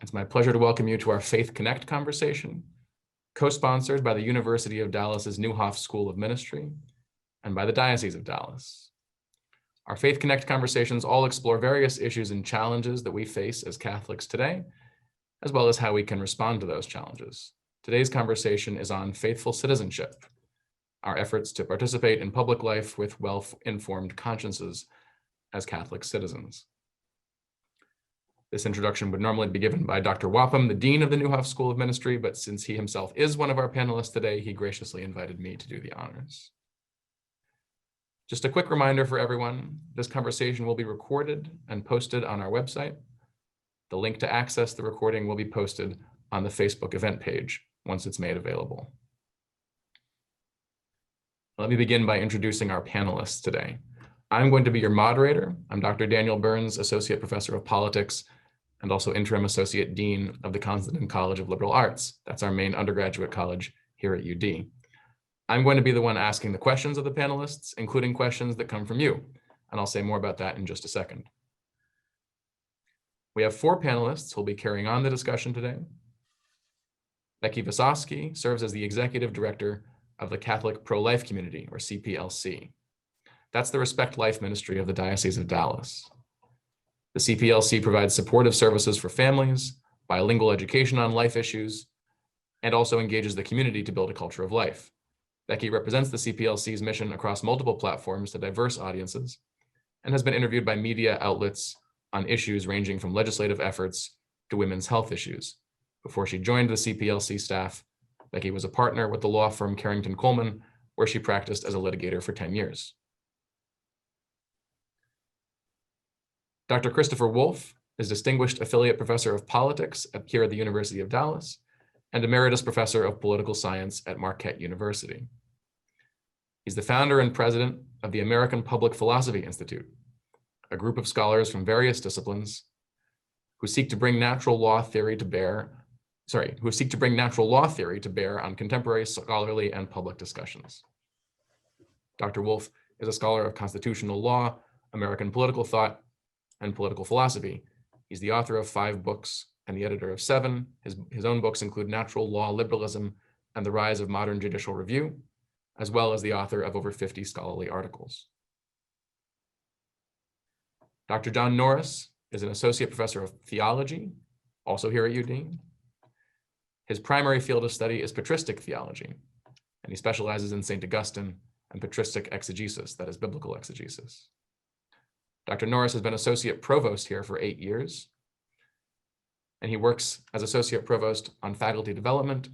It's my pleasure to welcome you to our Faith Connect conversation, co-sponsored by the University of Dallas's Newhoff School of Ministry and by the Diocese of Dallas. Our Faith Connect conversations all explore various issues and challenges that we face as Catholics today, as well as how we can respond to those challenges. Today's conversation is on faithful citizenship, our efforts to participate in public life with well-informed consciences as Catholic citizens. This introduction would normally be given by Dr. Wapham, the Dean of the Newhoff School of Ministry, but since he himself is one of our panelists today, he graciously invited me to do the honors. Just a quick reminder for everyone, this conversation will be recorded and posted on our website. The link to access the recording will be posted on the Facebook event page once it's made available. Let me begin by introducing our panelists today. I'm going to be your moderator. I'm Dr. Daniel Burns, Associate Professor of Politics and also Interim Associate Dean of the Constantine College of Liberal Arts. That's our main undergraduate college here at UD. I'm going to be the one asking the questions of the panelists, including questions that come from you, and I'll say more about that in just a second. We have 4 panelists who will be carrying on the discussion today. Becky Visosky serves as the Executive Director of the Catholic Pro-Life Community, or CPLC. That's the Respect Life Ministry of the Diocese of Dallas. The CPLC provides supportive services for families, bilingual education on life issues, and also engages the community to build a culture of life. Becky represents the CPLC's mission across multiple platforms to diverse audiences and has been interviewed by media outlets on issues ranging from legislative efforts to women's health issues. Before she joined the CPLC staff, Becky was a partner with the law firm Carrington Coleman, where she practiced as a litigator for 10 years. Dr. Christopher Wolf is Distinguished Affiliate Professor of Politics here at the University of Dallas and Emeritus Professor of Political Science at Marquette University. He's the founder and president of the American Public Philosophy Institute, a group of scholars from various disciplines who seek to bring natural law theory to bear on contemporary scholarly and public discussions. Dr. Wolf is a scholar of constitutional law, American political thought, and political philosophy. He's the author of 5 books and the editor of 7. His own books include Natural Law Liberalism and the Rise of Modern Judicial Review, as well as the author of over 50 scholarly articles. Dr. John Norris is an associate professor of theology, also here at UD. His primary field of study is patristic theology, and he specializes in St. Augustine and patristic exegesis, that is biblical exegesis. Dr. Norris has been associate provost here for 8 years, and he works as associate provost on faculty development,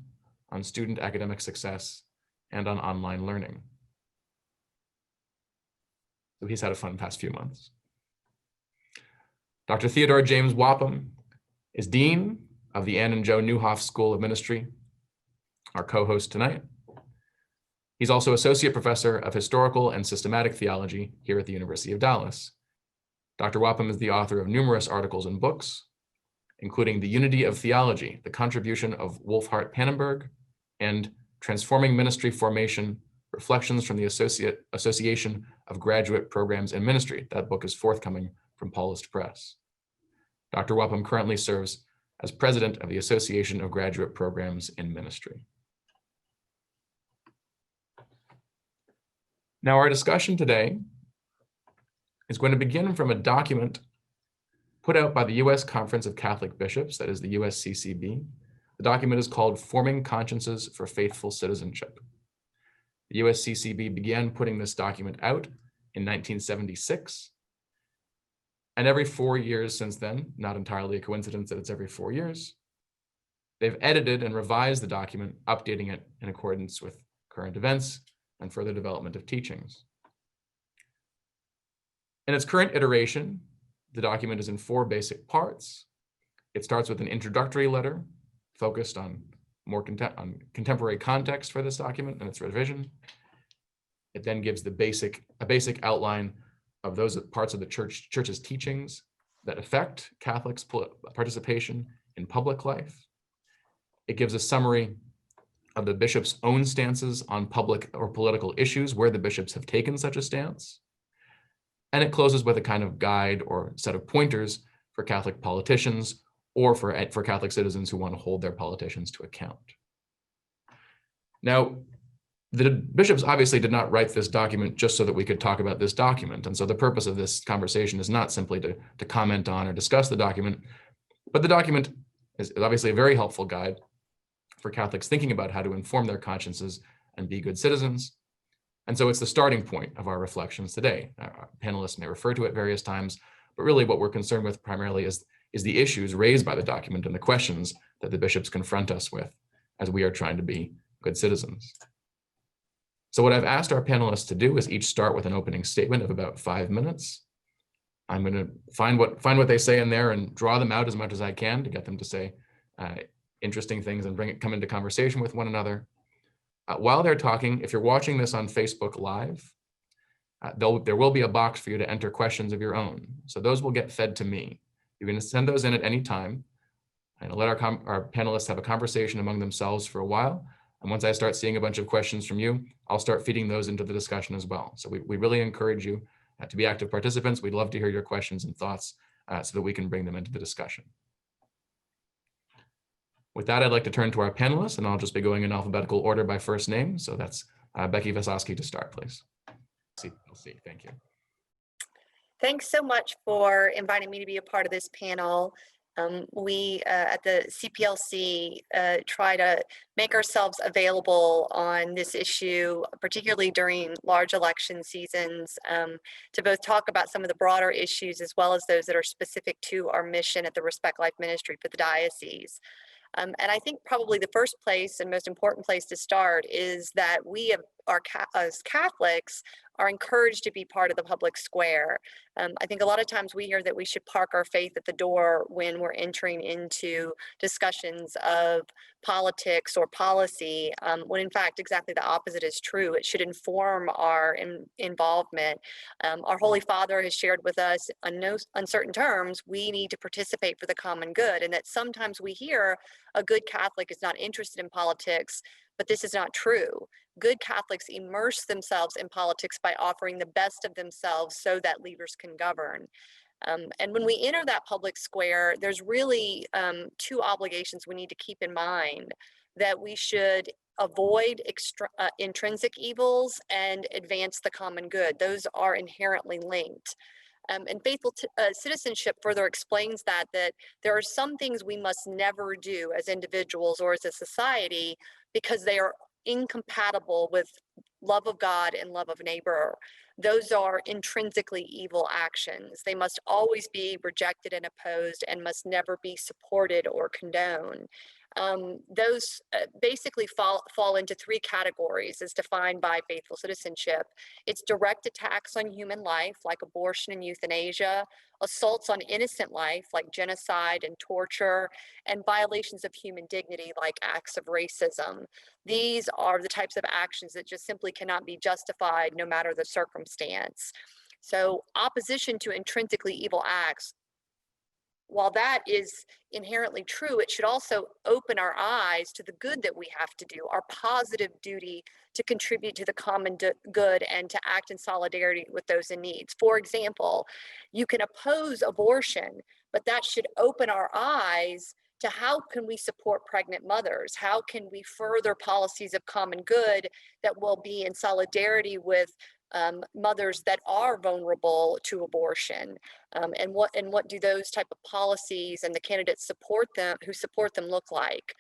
on student academic success, and on online learning. So he's had a fun past few months. Dr. Theodore James Wapham is Dean of the Ann and Joe Newhoff School of Ministry, our co-host tonight. He's also Associate Professor of Historical and Systematic Theology here at the University of Dallas. Dr. Wapham is the author of numerous articles and books, including The Unity of Theology, the contribution of Wolfhart Pannenberg, and Transforming Ministry Formation, Reflections from the Association of Graduate Programs in Ministry. That book is forthcoming from Paulist Press. Dr. Wapham currently serves as president of the Association of Graduate Programs in Ministry. Now, our discussion today is going to begin from a document put out by the U.S. Conference of Catholic Bishops, that is the USCCB. The document is called Forming Consciences for Faithful Citizenship. The USCCB began putting this document out in 1976. And every 4 years since then, not entirely a coincidence that it's every 4 years, they've edited and revised the document, updating it in accordance with current events and further development of teachings. In its current iteration, the document is in 4 basic parts. It starts with an introductory letter focused on contemporary context for this document and its revision. It then gives a basic outline of those parts of the church's teachings that affect Catholics' participation in public life. It gives a summary of the bishop's own stances on public or political issues where the bishops have taken such a stance. And it closes with a kind of guide or set of pointers for Catholic politicians or for Catholic citizens who want to hold their politicians to account. Now, the bishops obviously did not write this document just so that we could talk about this document. And so the purpose of this conversation is not simply to comment on or discuss the document, but the document is obviously a very helpful guide for Catholics thinking about how to inform their consciences and be good citizens. And so it's the starting point of our reflections today. Our panelists may refer to it various times, but really what we're concerned with primarily is the issues raised by the document and the questions that the bishops confront us with as we are trying to be good citizens. So what I've asked our panelists to do is each start with an opening statement of about 5 minutes. I'm going to find what they say in there and draw them out as much as I can to get them to say interesting things and come into conversation with one another. While they're talking, if you're watching this on Facebook Live, there will be a box for you to enter questions of your own. So those will get fed to me. You can send those in at any time. And let our panelists have a conversation among themselves for a while. And once I start seeing a bunch of questions from you, I'll start feeding those into the discussion as well. So we really encourage you to be active participants. We'd love to hear your questions and thoughts so that we can bring them into the discussion. With that, I'd like to turn to our panelists, and I'll just be going in alphabetical order by first name. So that's Becky Wasowski to start, please. Thank you. Thanks so much for inviting me to be a part of this panel. We at the CPLC try to make ourselves available on this issue, particularly during large election seasons, to both talk about some of the broader issues as well as those that are specific to our mission at the Respect Life Ministry for the diocese. And I think probably the first place and most important place to start is that we as Catholics are encouraged to be part of the public square. I think a lot of times we hear that we should park our faith at the door when we're entering into discussions of politics or policy, when in fact exactly the opposite is true. It should inform our involvement. Our Holy Father has shared with us on no uncertain terms, we need to participate for the common good, and that sometimes we hear a good Catholic is not interested in politics, but this is not true. Good Catholics immerse themselves in politics by offering the best of themselves so that leaders can govern. And when we enter that public square, there's really two obligations we need to keep in mind: that we should avoid intrinsic evils and advance the common good. Those are inherently linked. And faithful citizenship further explains that there are some things we must never do as individuals or as a society because they are incompatible with love of God and love of neighbor. Those are intrinsically evil actions. They must always be rejected and opposed and must never be supported or condoned. Those basically fall into three categories as defined by faithful citizenship. It's direct attacks on human life, like abortion and euthanasia, assaults on innocent life, like genocide and torture, and violations of human dignity, like acts of racism. These are the types of actions that just simply cannot be justified no matter the circumstance. So opposition to intrinsically evil acts, while that is inherently true, it should also open our eyes to the good that we have to do, our positive duty to contribute to the common good and to act in solidarity with those in need. For example, you can oppose abortion, but that should open our eyes to how can we support pregnant mothers? How can we further policies of common good that will be in solidarity with mothers that are vulnerable to abortion, and what do those type of policies and the candidates who support them look like?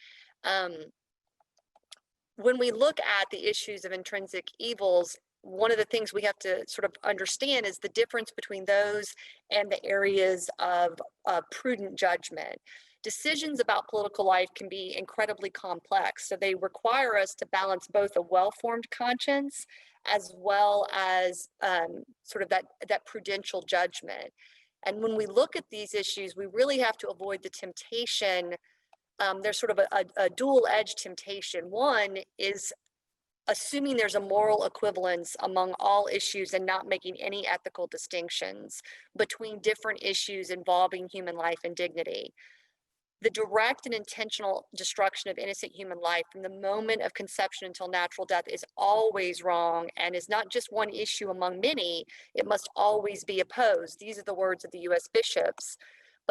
When we look at the issues of intrinsic evils, one of the things we have to sort of understand is the difference between those and the areas of prudent judgment. Decisions about political life can be incredibly complex, so they require us to balance both a well-formed conscience as well as sort of that prudential judgment. And when we look at these issues, we really have to avoid the temptation. There's sort of a dual-edged temptation. One is assuming there's a moral equivalence among all issues and not making any ethical distinctions between different issues involving human life and dignity. The direct and intentional destruction of innocent human life from the moment of conception until natural death is always wrong and is not just one issue among many. It must always be opposed. These are the words of the U.S. bishops.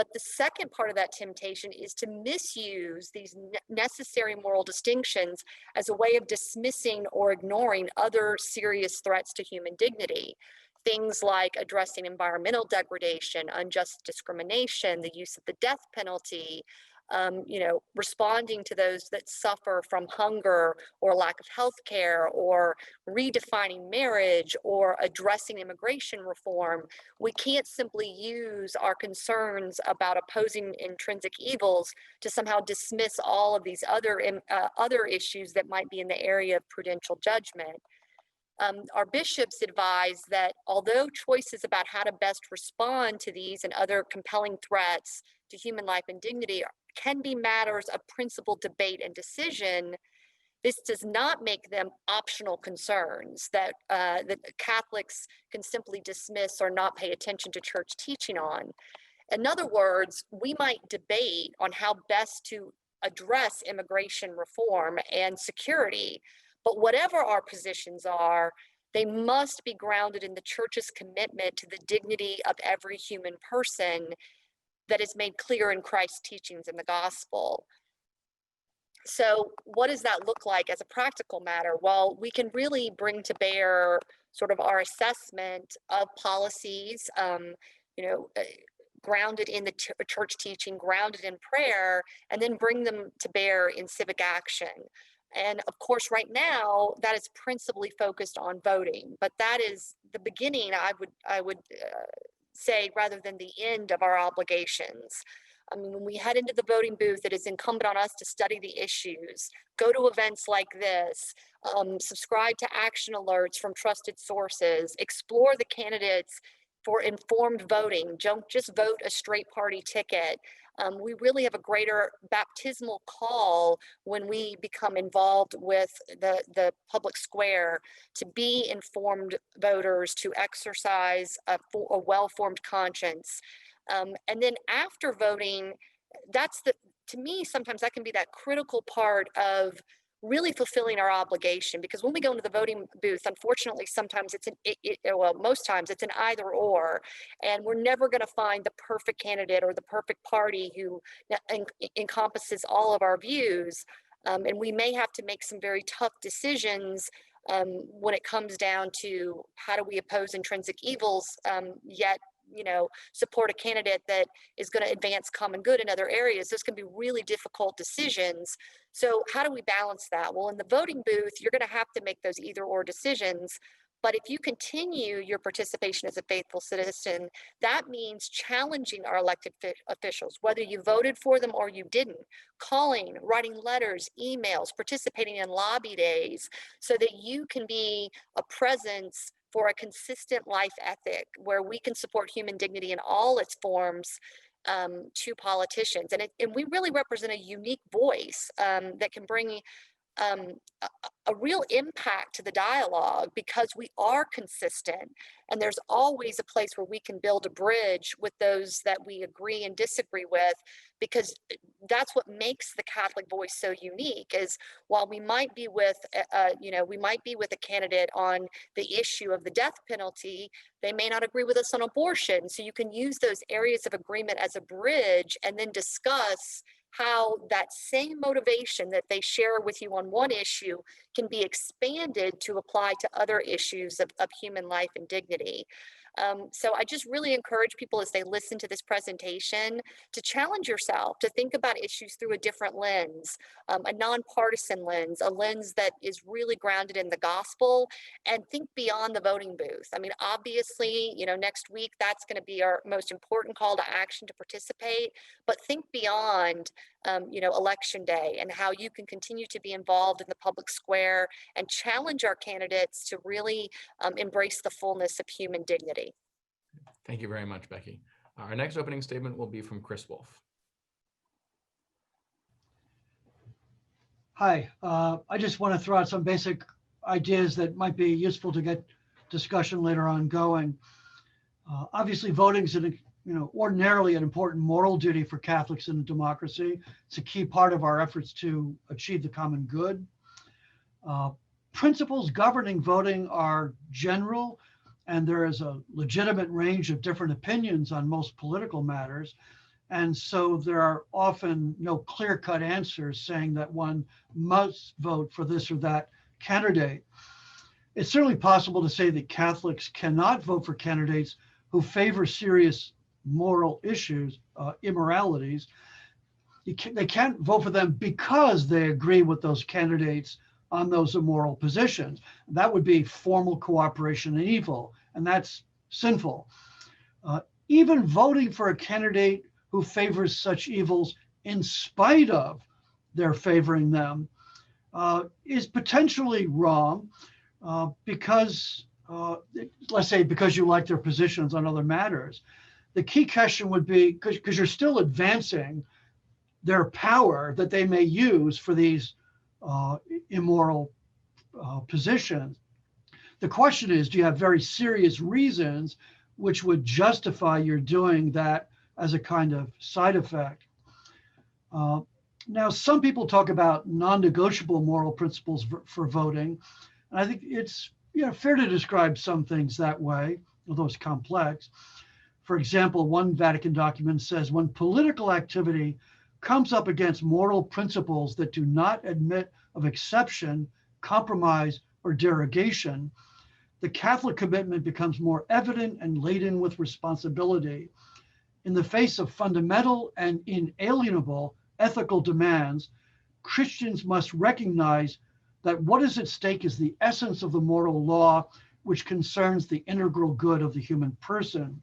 But the second part of that temptation is to misuse these necessary moral distinctions as a way of dismissing or ignoring other serious threats to human dignity. Things like addressing environmental degradation, unjust discrimination, the use of the death penalty, responding to those that suffer from hunger or lack of health care, or redefining marriage, or addressing immigration reform. We can't simply use our concerns about opposing intrinsic evils to somehow dismiss all of these other issues that might be in the area of prudential judgment. Our bishops advise that although choices about how to best respond to these and other compelling threats to human life and dignity can be matters of principled debate and decision, this does not make them optional concerns that Catholics can simply dismiss or not pay attention to church teaching on. In other words, we might debate on how best to address immigration reform and security, but whatever our positions are, they must be grounded in the church's commitment to the dignity of every human person that is made clear in Christ's teachings in the gospel. So what does that look like as a practical matter? Well, we can really bring to bear sort of our assessment of policies, grounded in the church teaching, grounded in prayer, and then bring them to bear in civic action. And of course, right now, that is principally focused on voting, but that is the beginning, I would say, rather than the end of our obligations. I mean, when we head into the voting booth, it is incumbent on us to study the issues, go to events like this, subscribe to action alerts from trusted sources, explore the candidates for informed voting. Don't just vote a straight party ticket. We really have a greater baptismal call when we become involved with the public square to be informed voters, to exercise a well-formed conscience. And then after voting, to me, sometimes that can be that critical part of really fulfilling our obligation, because when we go into the voting booth, unfortunately, sometimes most times it's an either or, and we're never going to find the perfect candidate or the perfect party who encompasses all of our views. And we may have to make some very tough decisions when it comes down to how do we oppose intrinsic evils, yet support a candidate that is going to advance common good in other areas. Those can be really difficult decisions. So how do we balance that? Well, in the voting booth, you're going to have to make those either or decisions. But if you continue your participation as a faithful citizen, that means challenging our elected officials, whether you voted for them or you didn't, calling, writing letters, emails, participating in lobby days, so that you can be a presence for a consistent life ethic where we can support human dignity in all its forms to politicians. And we really represent a unique voice that can bring a real impact to the dialogue, because we are consistent, and there's always a place where we can build a bridge with those that we agree and disagree with, because that's what makes the Catholic voice so unique. Is while we might be with a candidate on the issue of the death penalty, they may not agree with us on abortion. So you can use those areas of agreement as a bridge and then discuss how that same motivation that they share with you on one issue can be expanded to apply to other issues of human life and dignity. So I just really encourage people, as they listen to this presentation, to challenge yourself, to think about issues through a different lens, a nonpartisan lens, a lens that is really grounded in the gospel, and think beyond the voting booth. I mean, obviously, next week, that's going to be our most important call to action to participate, but think beyond election day, and how you can continue to be involved in the public square and challenge our candidates to really embrace the fullness of human dignity. Thank you very much, Becky. Our next opening statement will be from Chris Wolf. Hi, I just want to throw out some basic ideas that might be useful to get discussion later on going. Obviously, voting is ordinarily an important moral duty for Catholics in a democracy. It's a key part of our efforts to achieve the common good. Principles governing voting are general, and there is a legitimate range of different opinions on most political matters. And so there are often no clear-cut answers saying that one must vote for this or that candidate. It's certainly possible to say that Catholics cannot vote for candidates who favor serious moral issues, immoralities. They can't vote for them because they agree with those candidates on those immoral positions. That would be formal cooperation in evil, and that's sinful. Even voting for a candidate who favors such evils in spite of their favoring them is potentially wrong because, let's say, because you like their positions on other matters. The key question would be, because you're still advancing their power that they may use for these immoral positions. The question is, do you have very serious reasons which would justify your doing that as a kind of side effect? Now, some people talk about non-negotiable moral principles for voting. And I think it's fair to describe some things that way, although it's complex. For example, one Vatican document says, when political activity comes up against moral principles that do not admit of exception, compromise, or derogation, the Catholic commitment becomes more evident and laden with responsibility. In the face of fundamental and inalienable ethical demands, Christians must recognize that what is at stake is the essence of the moral law, which concerns the integral good of the human person.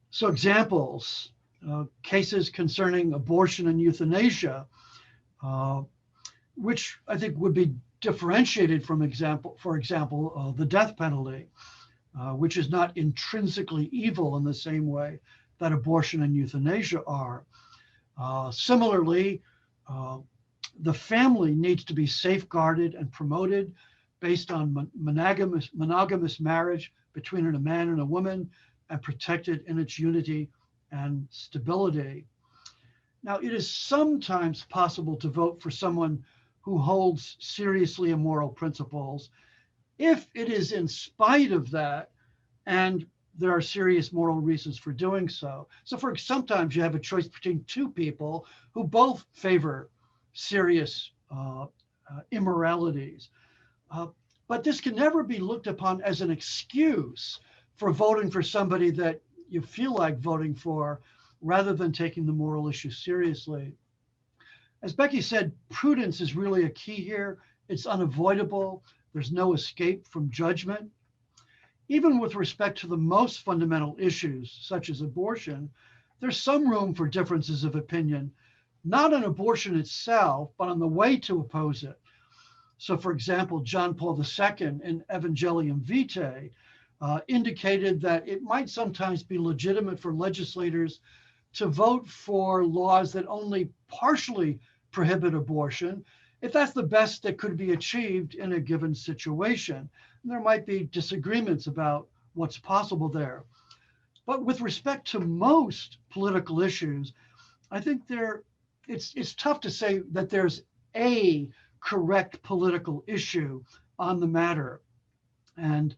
So examples, cases concerning abortion and euthanasia, which I think would be differentiated from for example, the death penalty, which is not intrinsically evil in the same way that abortion and euthanasia are. Similarly, the family needs to be safeguarded and promoted based on monogamous marriage between a man and a woman and protected in its unity and stability. Now, it is sometimes possible to vote for someone who holds seriously immoral principles if it is in spite of that and there are serious moral reasons for doing so. So sometimes you have a choice between two people who both favor serious immoralities. But this can never be looked upon as an excuse for voting for somebody that you feel like voting for rather than taking the moral issue seriously. As Becky said, prudence is really a key here. It's unavoidable. There's no escape from judgment. Even with respect to the most fundamental issues, such as abortion, there's some room for differences of opinion, not on abortion itself, but on the way to oppose it. So, for example, John Paul II in Evangelium Vitae indicated that it might sometimes be legitimate for legislators to vote for laws that only partially prohibit abortion, if that's the best that could be achieved in a given situation. And there might be disagreements about what's possible there. But with respect to most political issues, I think it's tough to say that there's a correct political issue on the matter. And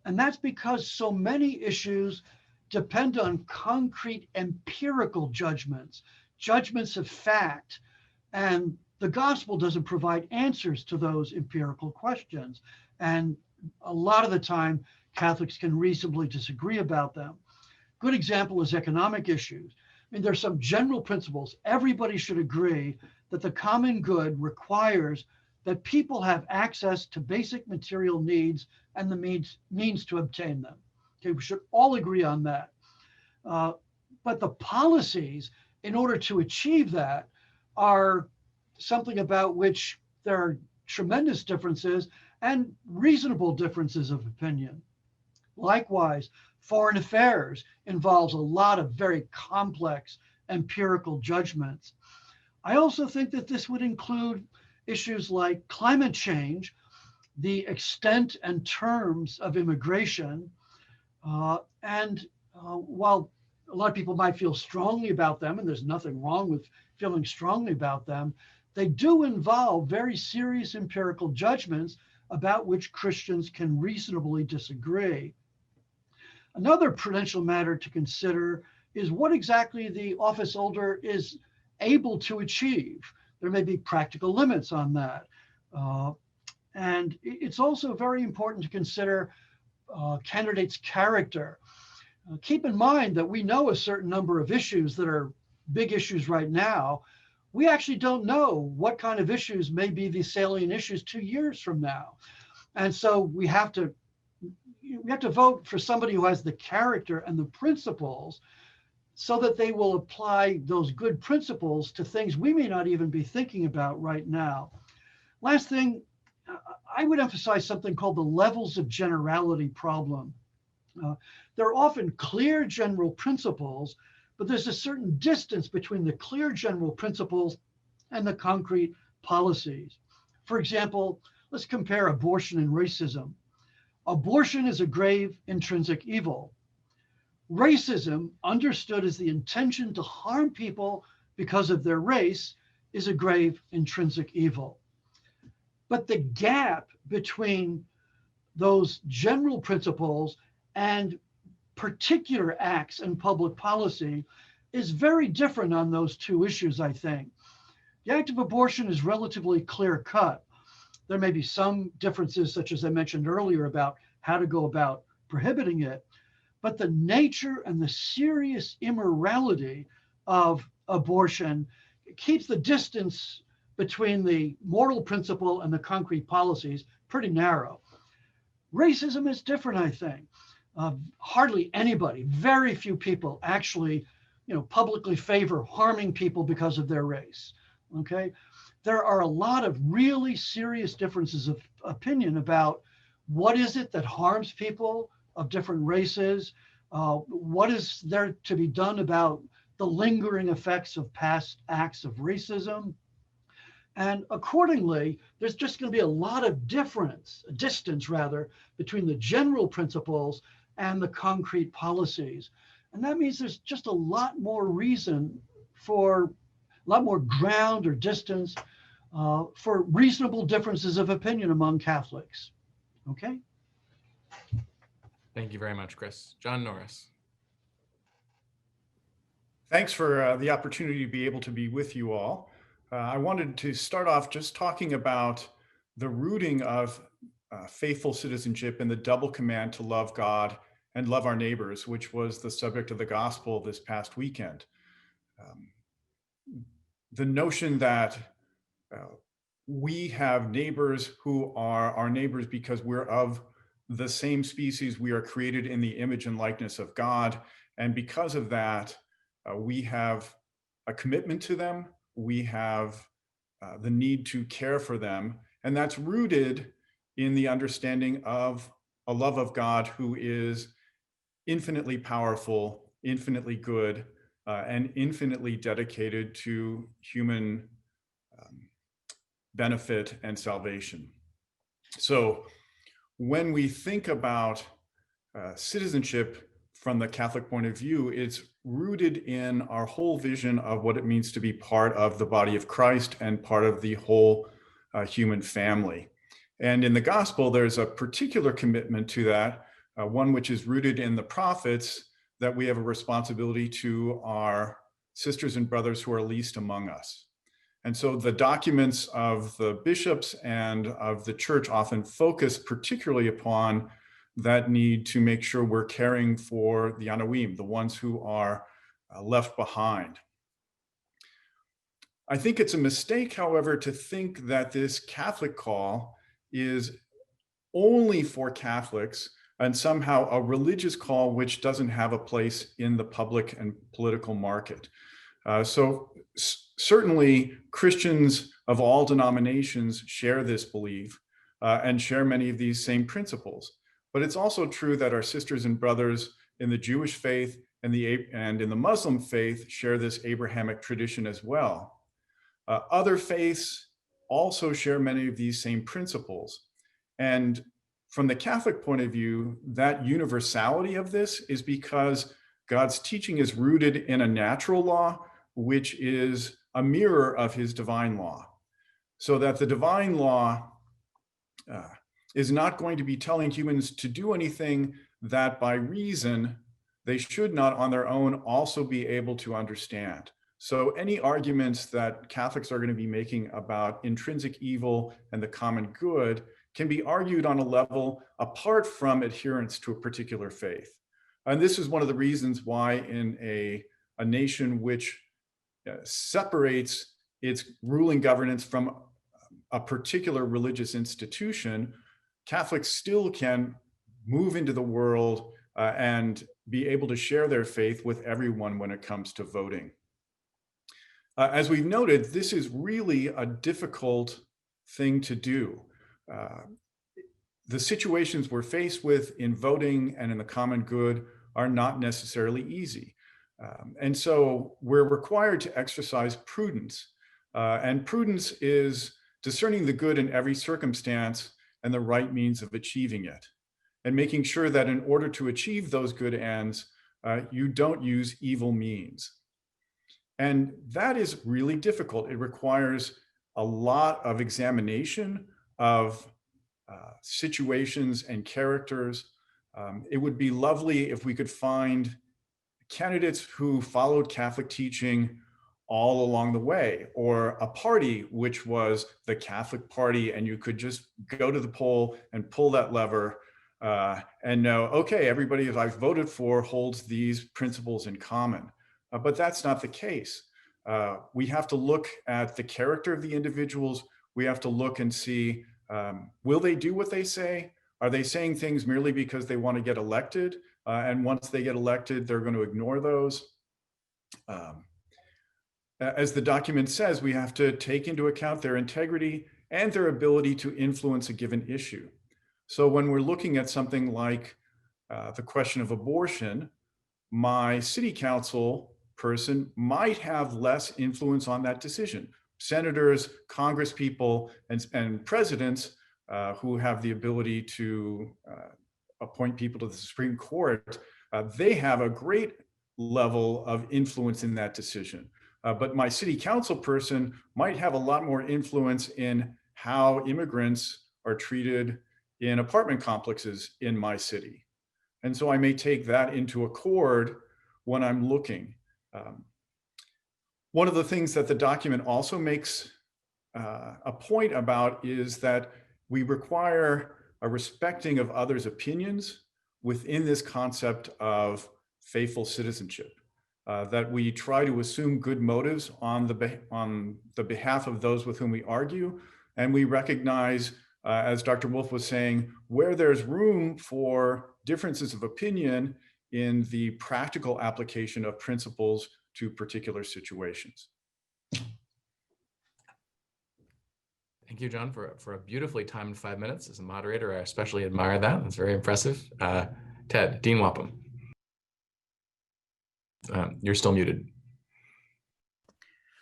that's because so many issues depend on concrete empirical judgments of fact. And the gospel doesn't provide answers to those empirical questions. And a lot of the time, Catholics can reasonably disagree about them. Good example is economic issues. I mean, there's some general principles. Everybody should agree that the common good requires that people have access to basic material needs and the means to obtain them. Okay, we should all agree on that. But the policies in order to achieve that are something about which there are tremendous differences and reasonable differences of opinion. Likewise, foreign affairs involves a lot of very complex empirical judgments. I also think that this would include issues like climate change, the extent and terms of immigration, and while a lot of people might feel strongly about them, and there's nothing wrong with feeling strongly about them, they do involve very serious empirical judgments about which Christians can reasonably disagree. Another prudential matter to consider is what exactly the office holder is able to achieve. There may be practical limits on that. And it's also very important to consider candidates' character. Keep in mind that we know a certain number of issues that are big issues right now. We actually don't know what kind of issues may be the salient issues 2 years from now. And so we have to vote for somebody who has the character and the principles so that they will apply those good principles to things we may not even be thinking about right now. Last thing, I would emphasize something called the levels of generality problem. There are often clear general principles, but there's a certain distance between the clear general principles and the concrete policies. For example, let's compare abortion and racism. Abortion is a grave intrinsic evil. Racism, understood as the intention to harm people because of their race, is a grave intrinsic evil. But the gap between those general principles and particular acts and public policy is very different on those two issues, I think. The act of abortion is relatively clear cut. There may be some differences, such as I mentioned earlier, about how to go about prohibiting it, but the nature and the serious immorality of abortion keeps the distance between the moral principle and the concrete policies pretty narrow. Racism is different, I think. Hardly anybody, very few people actually, publicly favor harming people because of their race. Okay, there are a lot of really serious differences of opinion about what is it that harms people of different races. What is there to be done about the lingering effects of past acts of racism? And accordingly, there's just going to be a lot of distance between the general principles and the concrete policies. And that means there's just a lot more reason for a lot more ground or distance for reasonable differences of opinion among Catholics. Okay? Thank you very much, Chris. John Norris. Thanks for the opportunity to be able to be with you all. I wanted to start off just talking about the rooting of faithful citizenship and the double command to love God and love our neighbors, which was the subject of the gospel this past weekend. The notion that we have neighbors who are our neighbors because we're of the same species, we are created in the image and likeness of God, and because of that, we have a commitment to them, we have the need to care for them, and that's rooted in the understanding of a love of God who is infinitely powerful, infinitely good, and infinitely dedicated to human benefit and salvation. So when we think about citizenship from the Catholic point of view, it's rooted in our whole vision of what it means to be part of the body of Christ and part of the whole human family. And in the gospel, there's a particular commitment to that, one which is rooted in the prophets, that we have a responsibility to our sisters and brothers who are least among us. And so the documents of the bishops and of the church often focus particularly upon that need to make sure we're caring for the Anoim, the ones who are left behind. I think it's a mistake, however, to think that this Catholic call is only for Catholics and somehow a religious call which doesn't have a place in the public and political market. Certainly Christians of all denominations share this belief and share many of these same principles. But it's also true that our sisters and brothers in the Jewish faith and in the Muslim faith share this Abrahamic tradition as well. Other faiths also share many of these same principles. And from the Catholic point of view, that universality of this is because God's teaching is rooted in a natural law, which is a mirror of his divine law. So that the divine law is not going to be telling humans to do anything that by reason they should not on their own also be able to understand. So any arguments that Catholics are going to be making about intrinsic evil and the common good can be argued on a level apart from adherence to a particular faith. And this is one of the reasons why in a nation which separates its ruling governance from a particular religious institution, Catholics still can move into the world and be able to share their faith with everyone when it comes to voting. As we've noted, this is really a difficult thing to do. The situations we're faced with in voting and in the common good are not necessarily easy. And so we're required to exercise prudence. And prudence is discerning the good in every circumstance and the right means of achieving it, and making sure that in order to achieve those good ends, you don't use evil means. And that is really difficult. It requires a lot of examination of situations and characters. It would be lovely if we could find candidates who followed Catholic teaching all along the way, or a party which was the Catholic Party, and you could just go to the poll and pull that lever and know, okay, everybody that I've voted for holds these principles in common. But that's not the case. We have to look at the character of the individuals. We have to look and see, will they do what they say? Are they saying things merely because they want to get elected? And once they get elected, they're going to ignore those. As the document says, we have to take into account their integrity and their ability to influence a given issue. So when we're looking at something like the question of abortion, my city council person might have less influence on that decision. Senators, congresspeople, and presidents who have the ability to appoint people to the Supreme Court, they have a great level of influence in that decision. But my city council person might have a lot more influence in how immigrants are treated in apartment complexes in my city. And so I may take that into accord when I'm looking. One of the things that the document also makes a point about is that we require a respecting of others' opinions within this concept of faithful citizenship. That we try to assume good motives on the behalf of those with whom we argue. And we recognize, as Dr. Wolf was saying, where there's room for differences of opinion in the practical application of principles to particular situations. Thank you, John, for a beautifully timed 5 minutes. As a moderator, I especially admire that. That's very impressive. Ted, Dean Wapham. You're still muted.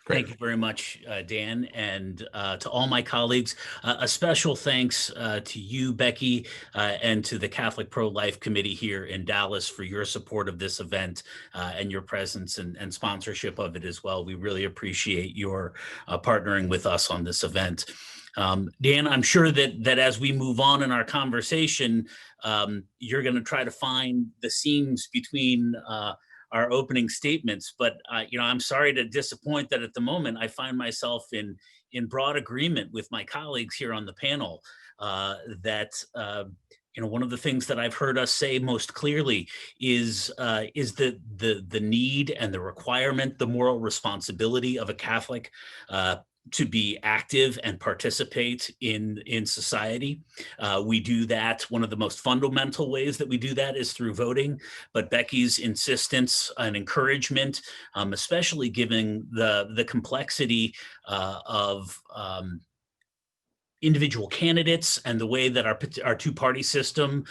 Great. Thank you very much, Dan, and to all my colleagues. A special thanks to you, Becky, and to the Catholic Pro-Life Committee here in Dallas for your support of this event and your presence and sponsorship of it as well. We really appreciate your partnering with us on this event. Dan, I'm sure that as we move on in our conversation, you're going to try to find the seams between our opening statements, but I'm sorry to disappoint that at the moment I find myself in broad agreement with my colleagues here on the panel that one of the things that I've heard us say most clearly is the need and the requirement, the moral responsibility of a Catholic to be active and participate in society. We do that. One of the most fundamental ways that we do that is through voting, but Becky's insistence and encouragement, especially given the complexity of individual candidates and the way that our two-party system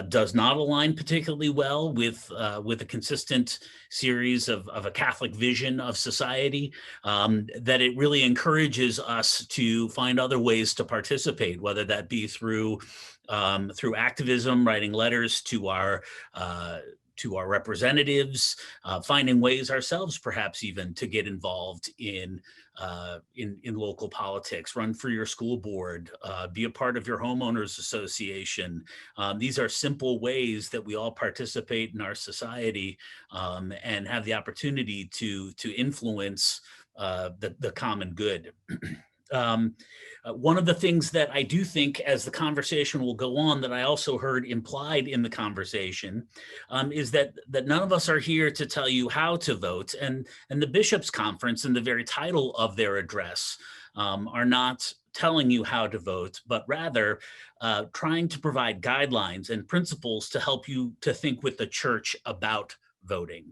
does not align particularly well with a consistent series of a Catholic vision of society, that it really encourages us to find other ways to participate, whether that be through activism, writing letters to our to our representatives, finding ways ourselves perhaps even to get involved in local politics, run for your school board, be a part of your homeowners association. These are simple ways that we all participate in our society and have the opportunity to influence the common good. One of the things that I do think, as the conversation will go on, that I also heard implied in the conversation is that none of us are here to tell you how to vote, and the Bishops' Conference, in the very title of their address, are not telling you how to vote, but rather trying to provide guidelines and principles to help you to think with the church about voting.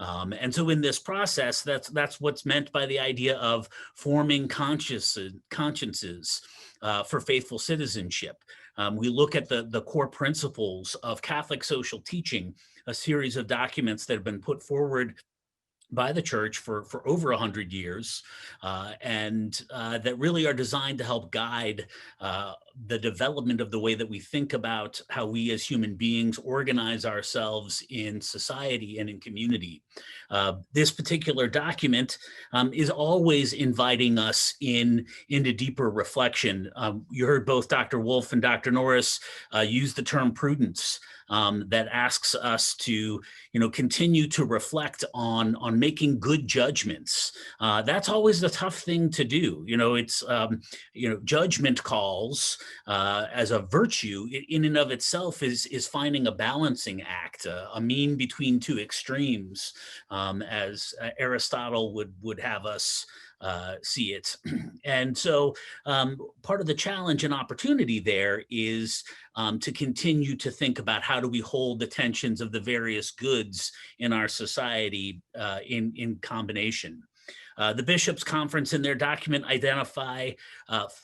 And so in this process, that's what's meant by the idea of forming consciences for faithful citizenship. We look at the core principles of Catholic social teaching, a series of documents that have been put forward by the church for over 100 years, and that really are designed to help guide the development of the way that we think about how we as human beings organize ourselves in society and in community. This particular document is always inviting us into deeper reflection. You heard both Dr. Wolf and Dr. Norris use the term prudence. That asks us to, continue to reflect on making good judgments. That's always the tough thing to do. It's judgment calls as a virtue in and of itself is finding a balancing act, a mean between two extremes, as Aristotle would have us see it. And so part of the challenge and opportunity there is to continue to think about how do we hold the tensions of the various goods in our society in combination. The Bishops' Conference in their document identify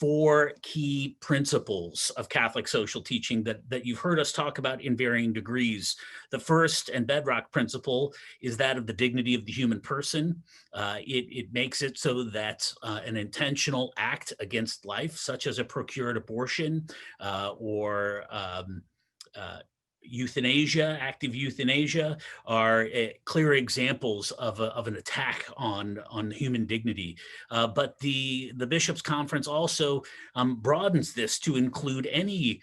4 key principles of Catholic social teaching that you've heard us talk about in varying degrees. The first and bedrock principle is that of the dignity of the human person. It makes it so that an intentional act against life, such as a procured abortion or euthanasia, active euthanasia, are clear examples of an attack on human dignity. But the Bishops' Conference also broadens this to include any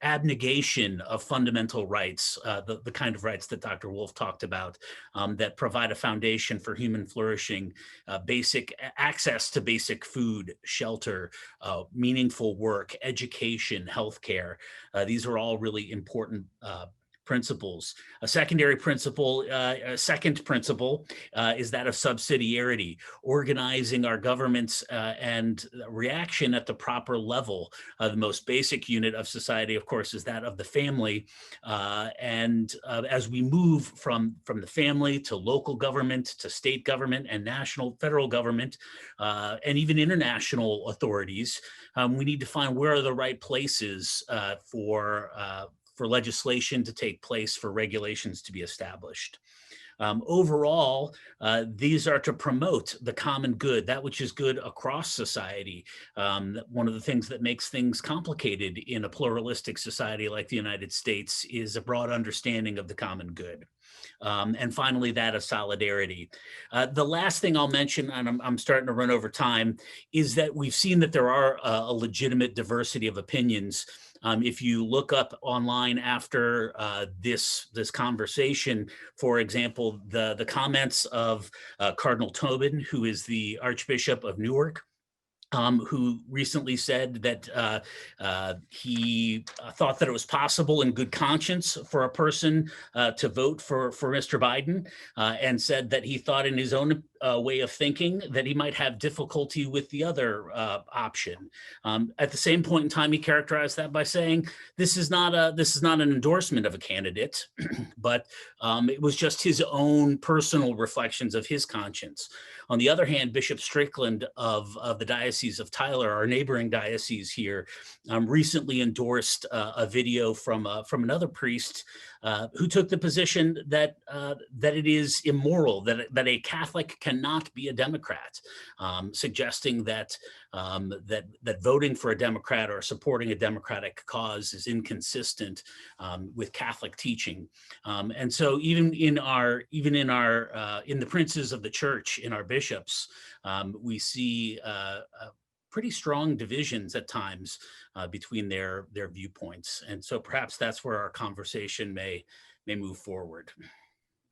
abnegation of fundamental rights, the kind of rights that Dr. Wolf talked about, that provide a foundation for human flourishing, basic access to basic food, shelter, meaningful work, education, healthcare. These are all really important principles. A second principle is that of subsidiarity, organizing our governments and reaction at the proper level. The most basic unit of society, of course, is that of the family. And as we move from the family to local government, to state government and federal government, and even international authorities, we need to find where are the right places for legislation to take place, for regulations to be established. Overall, these are to promote the common good, that which is good across society. One of the things that makes things complicated in a pluralistic society like the United States is a broad understanding of the common good. And finally, that of solidarity. The last thing I'll mention, and I'm starting to run over time, is that we've seen that there are a legitimate diversity of opinions. If you look up online after this conversation, for example, the comments of Cardinal Tobin, who is the Archbishop of Newark, who recently said that he thought that it was possible in good conscience for a person to vote for Mr. Biden, and said that he thought in his own way of thinking that he might have difficulty with the other option. At the same point in time, he characterized that by saying, this is not an endorsement of a candidate, but it was just his own personal reflections of his conscience. On the other hand, Bishop Strickland of the Diocese of Tyler, our neighboring diocese here, recently endorsed a video from another priest who took the position that that it is immoral, that a Catholic cannot be a Democrat, suggesting that that voting for a Democrat or supporting a Democratic cause is inconsistent with Catholic teaching. And so even in the princes of the church, in our bishops, we see pretty strong divisions at times between their viewpoints. And so perhaps that's where our conversation may move forward.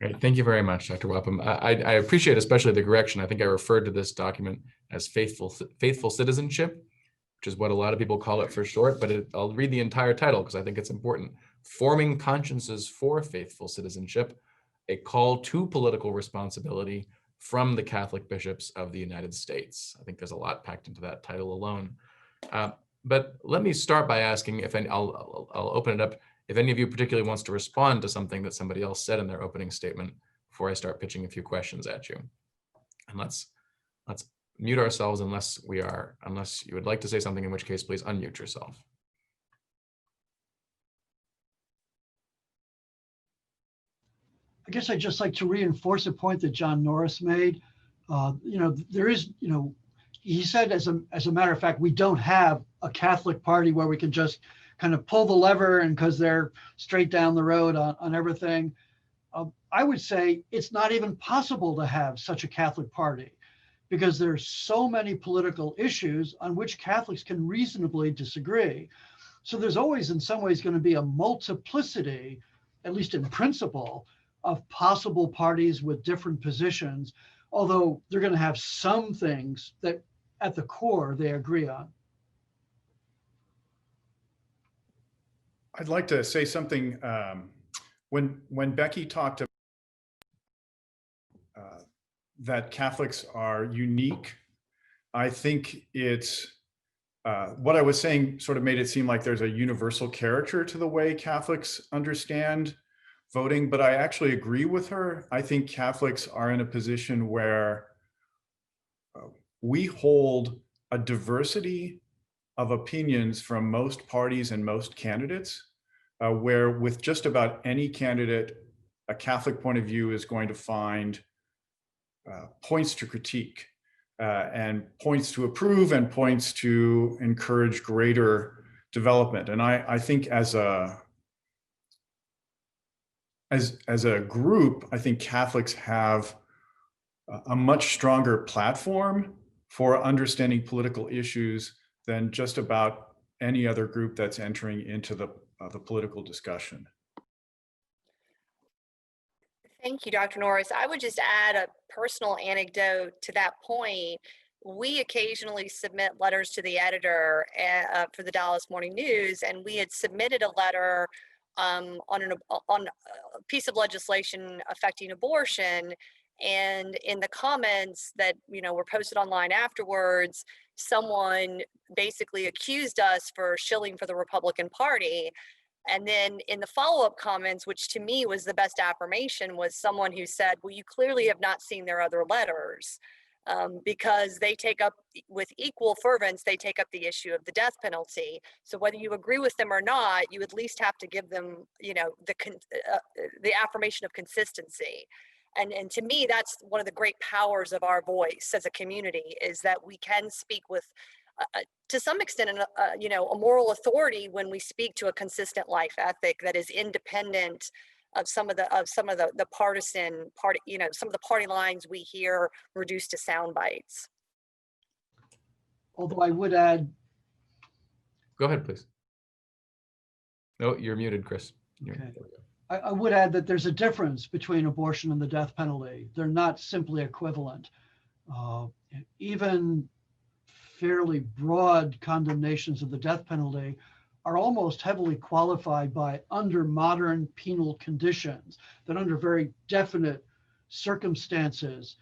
Great. Thank you very much, Dr. Wapham. I appreciate especially the correction. I think I referred to this document as faithful citizenship, which is what a lot of people call it for short, but I'll read the entire title because I think it's important. Forming Consciences for Faithful Citizenship, a call to political responsibility from the Catholic bishops of the United States. I think there's a lot packed into that title alone. But let me start by asking if I'll open it up if any of you particularly wants to respond to something that somebody else said in their opening statement before I start pitching a few questions at you. And let's mute ourselves unless you would like to say something, in which case please unmute yourself. I guess I'd just like to reinforce a point that John Norris made. There is, he said, as a matter of fact, we don't have a Catholic Party where we can just kind of pull the lever and because they're straight down the road on everything. I would say it's not even possible to have such a Catholic Party because there's so many political issues on which Catholics can reasonably disagree. So there's always in some ways going to be a multiplicity, at least in principle, of possible parties with different positions, although they're going to have some things that at the core they agree on. I'd like to say something. When Becky talked about that Catholics are unique, I think it's what I was saying sort of made it seem like there's a universal character to the way Catholics understand voting, but I actually agree with her. I think Catholics are in a position where we hold a diversity of opinions from most parties and most candidates, where with just about any candidate, a Catholic point of view is going to find points to critique and points to approve and points to encourage greater development. And I think as a group, I think Catholics have a much stronger platform for understanding political issues than just about any other group that's entering into the political discussion. Thank you, Dr. Norris. I would just add a personal anecdote to that point. We occasionally submit letters to the editor for the Dallas Morning News, and we had submitted a letter on a piece of legislation affecting abortion. And in the comments that were posted online afterwards, someone basically accused us for shilling for the Republican Party. And then in the follow-up comments, which to me was the best affirmation, was someone who said, well, you clearly have not seen their other letters, because they take up, with equal fervence, they take up the issue of the death penalty. So whether you agree with them or not, you at least have to give them, the affirmation of consistency. And to me, that's one of the great powers of our voice as a community, is that we can speak with, to some extent, a moral authority when we speak to a consistent life ethic that is independent of some of the partisan party, some of the party lines we hear reduced to sound bites. Although I would add. Go ahead, please. No, you're muted, Chris. Okay. I would add that there's a difference between abortion and the death penalty. They're not simply equivalent. Even fairly broad condemnations of the death penalty are almost heavily qualified by under modern penal conditions, that under very definite circumstances,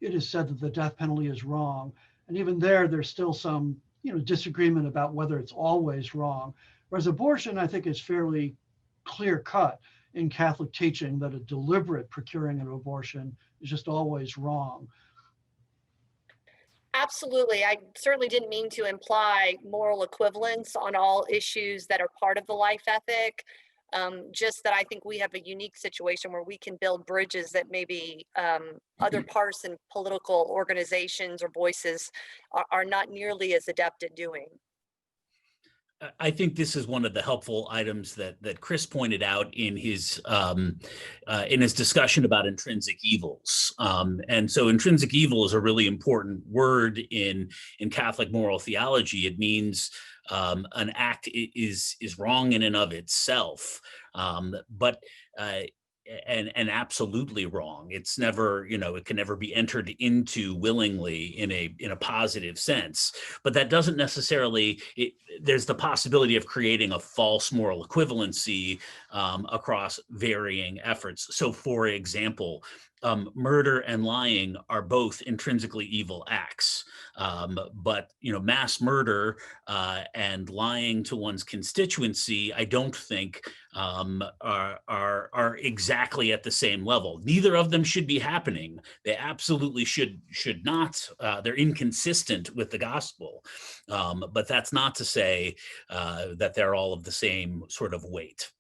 it is said that the death penalty is wrong. And even there's still some disagreement about whether it's always wrong. Whereas abortion, I think, is fairly clear cut in Catholic teaching that a deliberate procuring of abortion is just always wrong. Absolutely. I certainly didn't mean to imply moral equivalence on all issues that are part of the life ethic. Just that I think we have a unique situation where we can build bridges that maybe other partisan political organizations or voices are not nearly as adept at doing. I think this is one of the helpful items that Chris pointed out in his discussion about intrinsic evils. And so intrinsic evil is a really important word in Catholic moral theology. It means an act is wrong in and of itself, but and absolutely wrong. It's never, it can never be entered into willingly in a positive sense. But that doesn't necessarily, there's the possibility of creating a false moral equivalency across varying efforts. So for example, murder and lying are both intrinsically evil acts. But mass murder and lying to one's constituency, I don't think are exactly at the same level. Neither of them should be happening. They absolutely should not. They're inconsistent with the gospel. But that's not to say that they're all of the same sort of weight.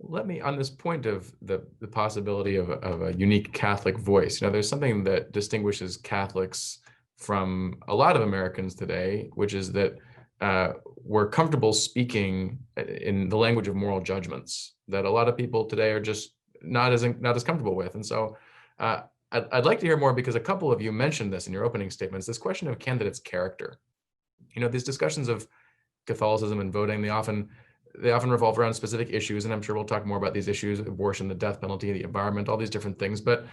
Let me, on this point of the possibility of a unique Catholic voice, there's something that distinguishes Catholics from a lot of Americans today, which is that we're comfortable speaking in the language of moral judgments that a lot of people today are just not as comfortable with. And so I'd like to hear more, because a couple of you mentioned this in your opening statements, this question of candidates' character. These discussions of Catholicism and voting, they often revolve around specific issues, and I'm sure we'll talk more about these issues: abortion, the death penalty, the environment, all these different things. But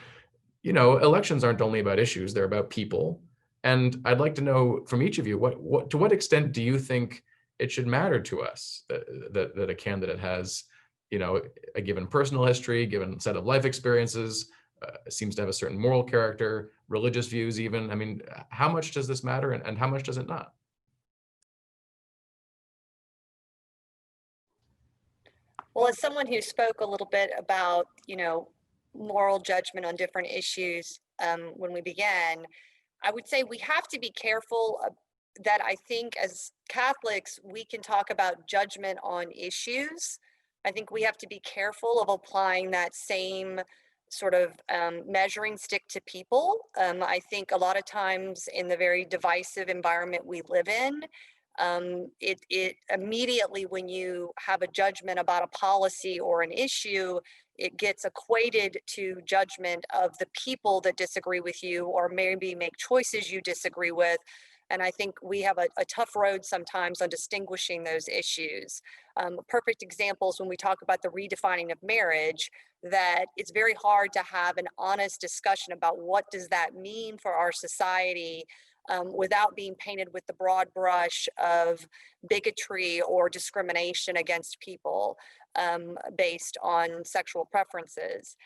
elections aren't only about issues; they're about people. And I'd like to know from each of you, to what extent do you think it should matter to us that a candidate has, a given personal history, given set of life experiences, seems to have a certain moral character, religious views even? I mean, how much does this matter, and how much does it not? Well, as someone who spoke a little bit about, moral judgment on different issues when we began, I would say we have to be careful that I think as Catholics, we can talk about judgment on issues. I think we have to be careful of applying that same sort of measuring stick to people. I think a lot of times in the very divisive environment we live in, it immediately, when you have a judgment about a policy or an issue, it gets equated to judgment of the people that disagree with you, or maybe make choices you disagree with. And I think we have a tough road sometimes on distinguishing those issues. Perfect examples when we talk about the redefining of marriage, that it's very hard to have an honest discussion about what does that mean for our society, without being painted with the broad brush of bigotry or discrimination against people based on sexual preferences.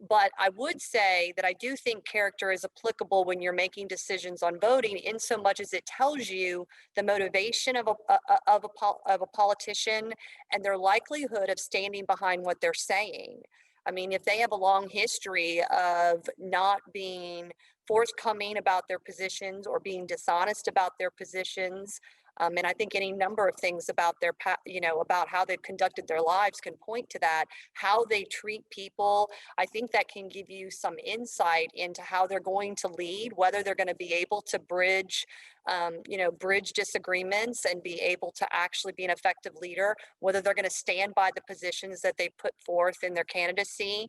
But I would say that I do think character is applicable when you're making decisions on voting, in so much as it tells you the motivation of a politician and their likelihood of standing behind what they're saying. I mean, if they have a long history of not being forthcoming about their positions or being dishonest about their positions, and I think any number of things about about how they've conducted their lives can point to that. How they treat people, I think that can give you some insight into how they're going to lead, whether they're going to be able to bridge disagreements and be able to actually be an effective leader, whether they're going to stand by the positions that they put forth in their candidacy.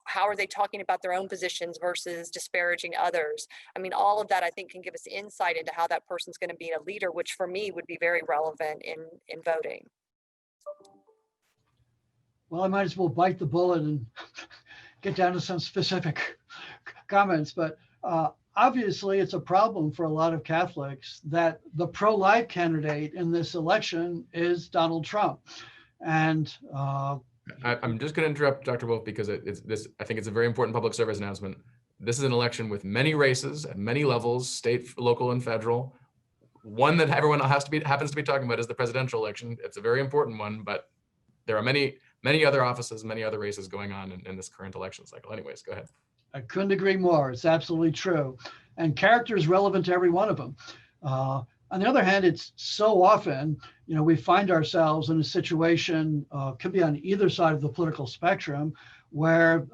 How are they talking about their own positions versus disparaging others? I mean, all of that I think can give us insight into how that person's going to be a leader, which for me would be very relevant in voting. Well, I might as well bite the bullet and get down to some specific comments, but obviously it's a problem for a lot of Catholics that the pro-life candidate in this election is Donald Trump. And I'm just going to interrupt Dr. Wolf, because I think it's a very important public service announcement. This is an election with many races at many levels, state, local, and federal. One that everyone happens to be talking about is the presidential election. It's a very important one, but there are many other offices, many other races going on in this current election cycle. Anyways, go ahead. I couldn't agree more. It's absolutely true. And character is relevant to every one of them. On the other hand, it's so often, we find ourselves in a situation, could be on either side of the political spectrum, where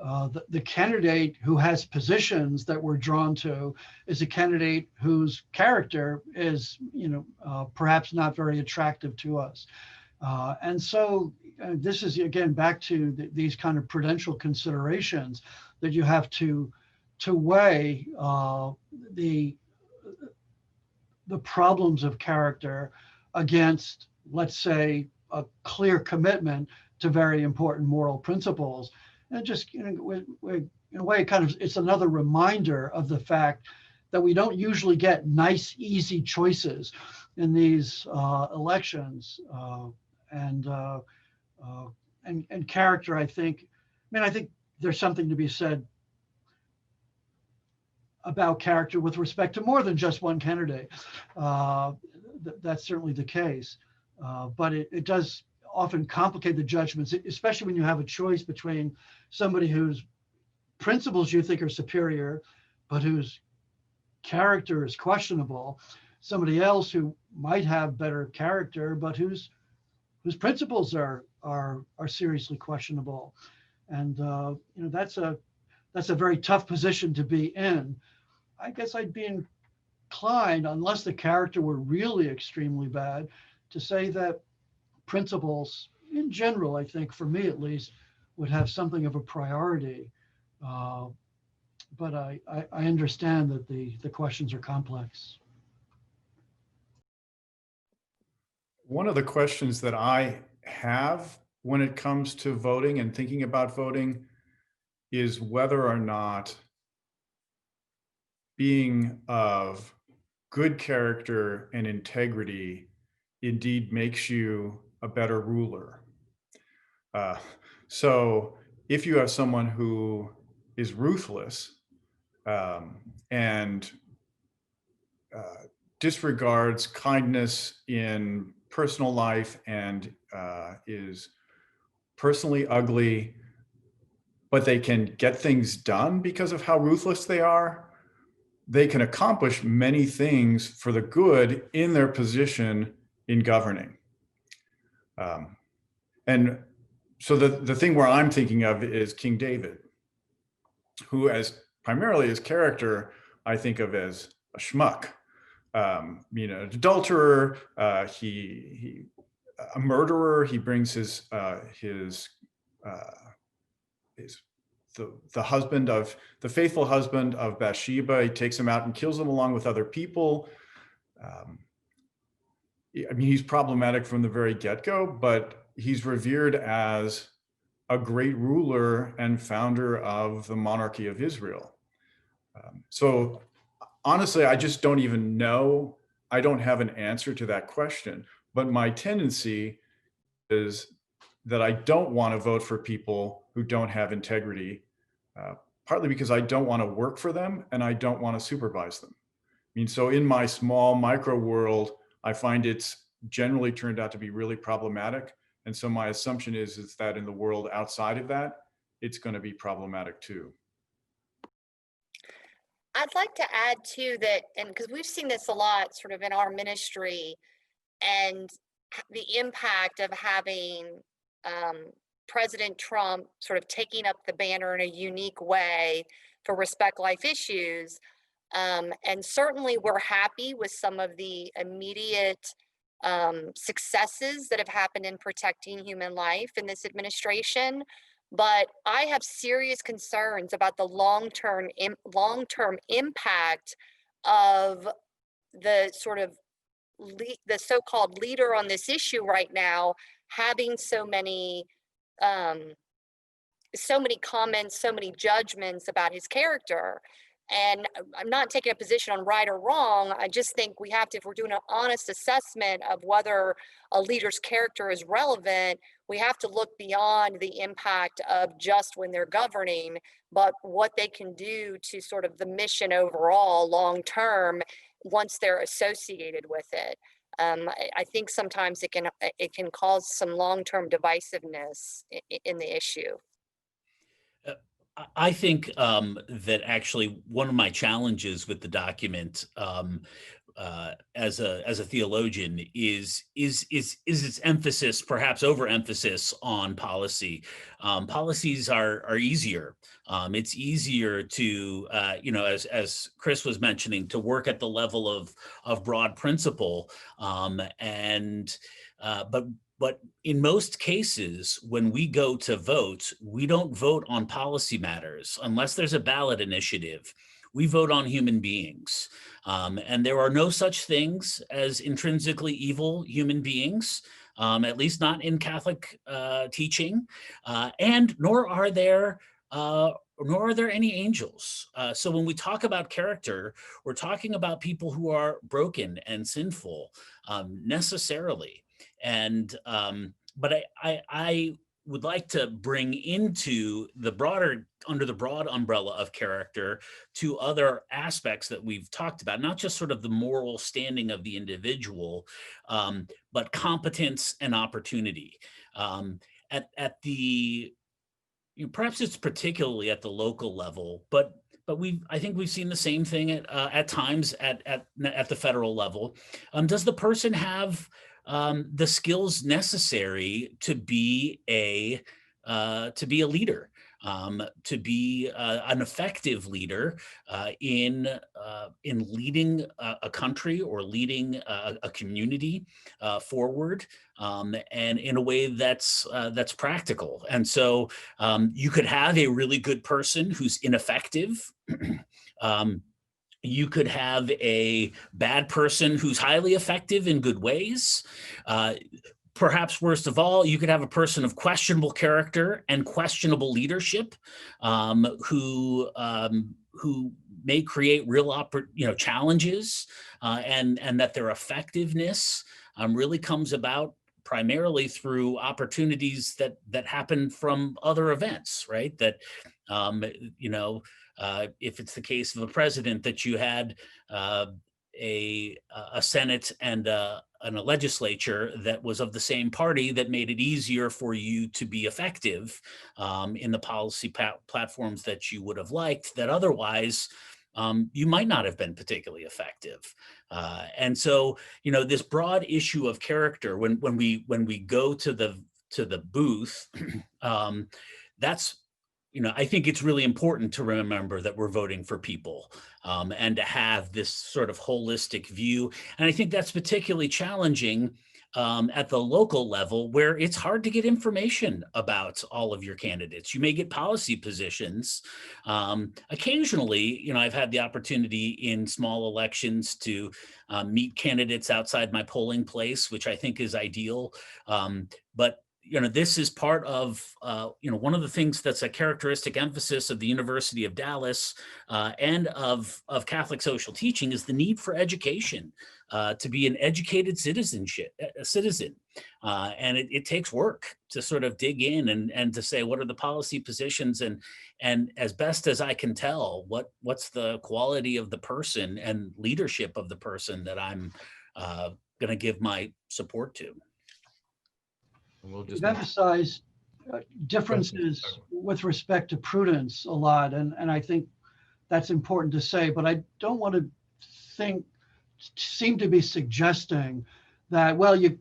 the candidate who has positions that we're drawn to is a candidate whose character is, perhaps not very attractive to us. And so this is, again, back to these kind of prudential considerations that you have to weigh the problems of character against, let's say, a clear commitment to very important moral principles. And just, in a way, it's another reminder of the fact that we don't usually get nice, easy choices in these elections. And character, I think there's something to be said about character with respect to more than just one candidate. That's certainly the case. But it does often complicate the judgments, especially when you have a choice between somebody whose principles you think are superior, but whose character is questionable, somebody else who might have better character, but whose principles are seriously questionable. And that's a very tough position to be in. I guess I'd be inclined, unless the character were really extremely bad, to say that principles in general, I think, for me at least, would have something of a priority. But I understand that the questions are complex. One of the questions that I have when it comes to voting and thinking about voting is whether or not being of good character and integrity indeed makes you a better ruler. So if you have someone who is ruthless and disregards kindness in personal life and is personally ugly, but they can get things done because of how ruthless they are, they can accomplish many things for the good in their position in governing. And so the thing where I'm thinking of is King David, who, as primarily his character, I think of as a schmuck, an adulterer, he a murderer. He brings the husband of the faithful husband of Bathsheba. He takes him out and kills him along with other people. He's problematic from the very get-go, but he's revered as a great ruler and founder of the monarchy of Israel. So honestly, I just don't even know. I don't have an answer to that question, but my tendency is that I don't want to vote for people who don't have integrity, partly because I don't want to work for them and I don't want to supervise them. So in my small micro world, I find it's generally turned out to be really problematic. And so my assumption is that in the world outside of that, it's going to be problematic too. I'd like to add too that, and because we've seen this a lot sort of in our ministry, and the impact of having President Trump sort of taking up the banner in a unique way for Respect Life issues. And certainly we're happy with some of the immediate successes that have happened in protecting human life in this administration. But I have serious concerns about the long-term impact of the sort of the so-called leader on this issue right now having so many comments, so many judgments about his character. And I'm not taking a position on right or wrong. I just think we have to, if we're doing an honest assessment of whether a leader's character is relevant, we have to look beyond the impact of just when they're governing, but what they can do to sort of the mission overall long term once they're associated with it. I think sometimes it can cause some long-term divisiveness in the issue. I think that actually one of my challenges with the document as a theologian is its emphasis, perhaps overemphasis on policy. Policies are easier. It's easier to as Chris was mentioning, to work at the level of broad principle, and but in most cases, when we go to vote, we don't vote on policy matters unless there's a ballot initiative. We vote on human beings. And there are no such things as intrinsically evil human beings, at least not in Catholic teaching, and nor are there any angels. So when we talk about character, we're talking about people who are broken and sinful, necessarily. And but I would like to bring into the under the broad umbrella of character, to other aspects that we've talked about, not just sort of the moral standing of the individual, but competence and opportunity. At the perhaps it's particularly at the local level, but I think we've seen the same thing at times at the federal level. Does the person have the skills necessary to be a leader, to be an effective leader in leading a country or leading a community forward, and in a way that's practical? And so you could have a really good person who's ineffective. You could have a bad person who's highly effective in good ways. Perhaps worst of all, you could have a person of questionable character and questionable leadership, who may create real challenges, and that their effectiveness really comes about primarily through opportunities that happen from other events, right? That if it's the case of a president, that you had a Senate and a legislature that was of the same party, that made it easier for you to be effective in the policy platforms that you would have liked, that otherwise you might not have been particularly effective. And so, this broad issue of character, when we go to the booth, that's, I think it's really important to remember that we're voting for people, and to have this sort of holistic view. And I think that's particularly challenging at the local level, where it's hard to get information about all of your candidates. You may get policy positions. Occasionally, I've had the opportunity in small elections to meet candidates outside my polling place, which I think is ideal. But this is part of, one of the things that's a characteristic emphasis of the University of Dallas, and of Catholic social teaching, is the need for education, to be an educated citizen. And it takes work to sort of dig in and to say, what are the policy positions? And as best as I can tell, what's the quality of the person and leadership of the person that I'm going to give my support to. We'll just You've emphasized differences with respect to prudence a lot, and I think that's important to say, but I don't want to seem to be suggesting that, well, you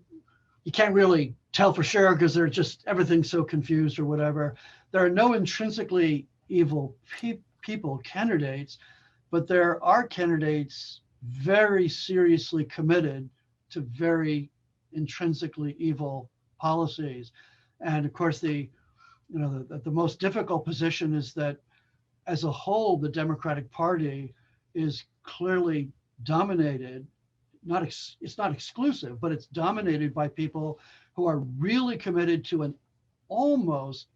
can't really tell for sure because they're just, everything's so confused or whatever. There are no intrinsically evil people, candidates, but there are candidates very seriously committed to very intrinsically evil policies. And of course, the most difficult position is that as a whole, the Democratic Party is clearly dominated, it's not exclusive, but it's dominated by people who are really committed to an almost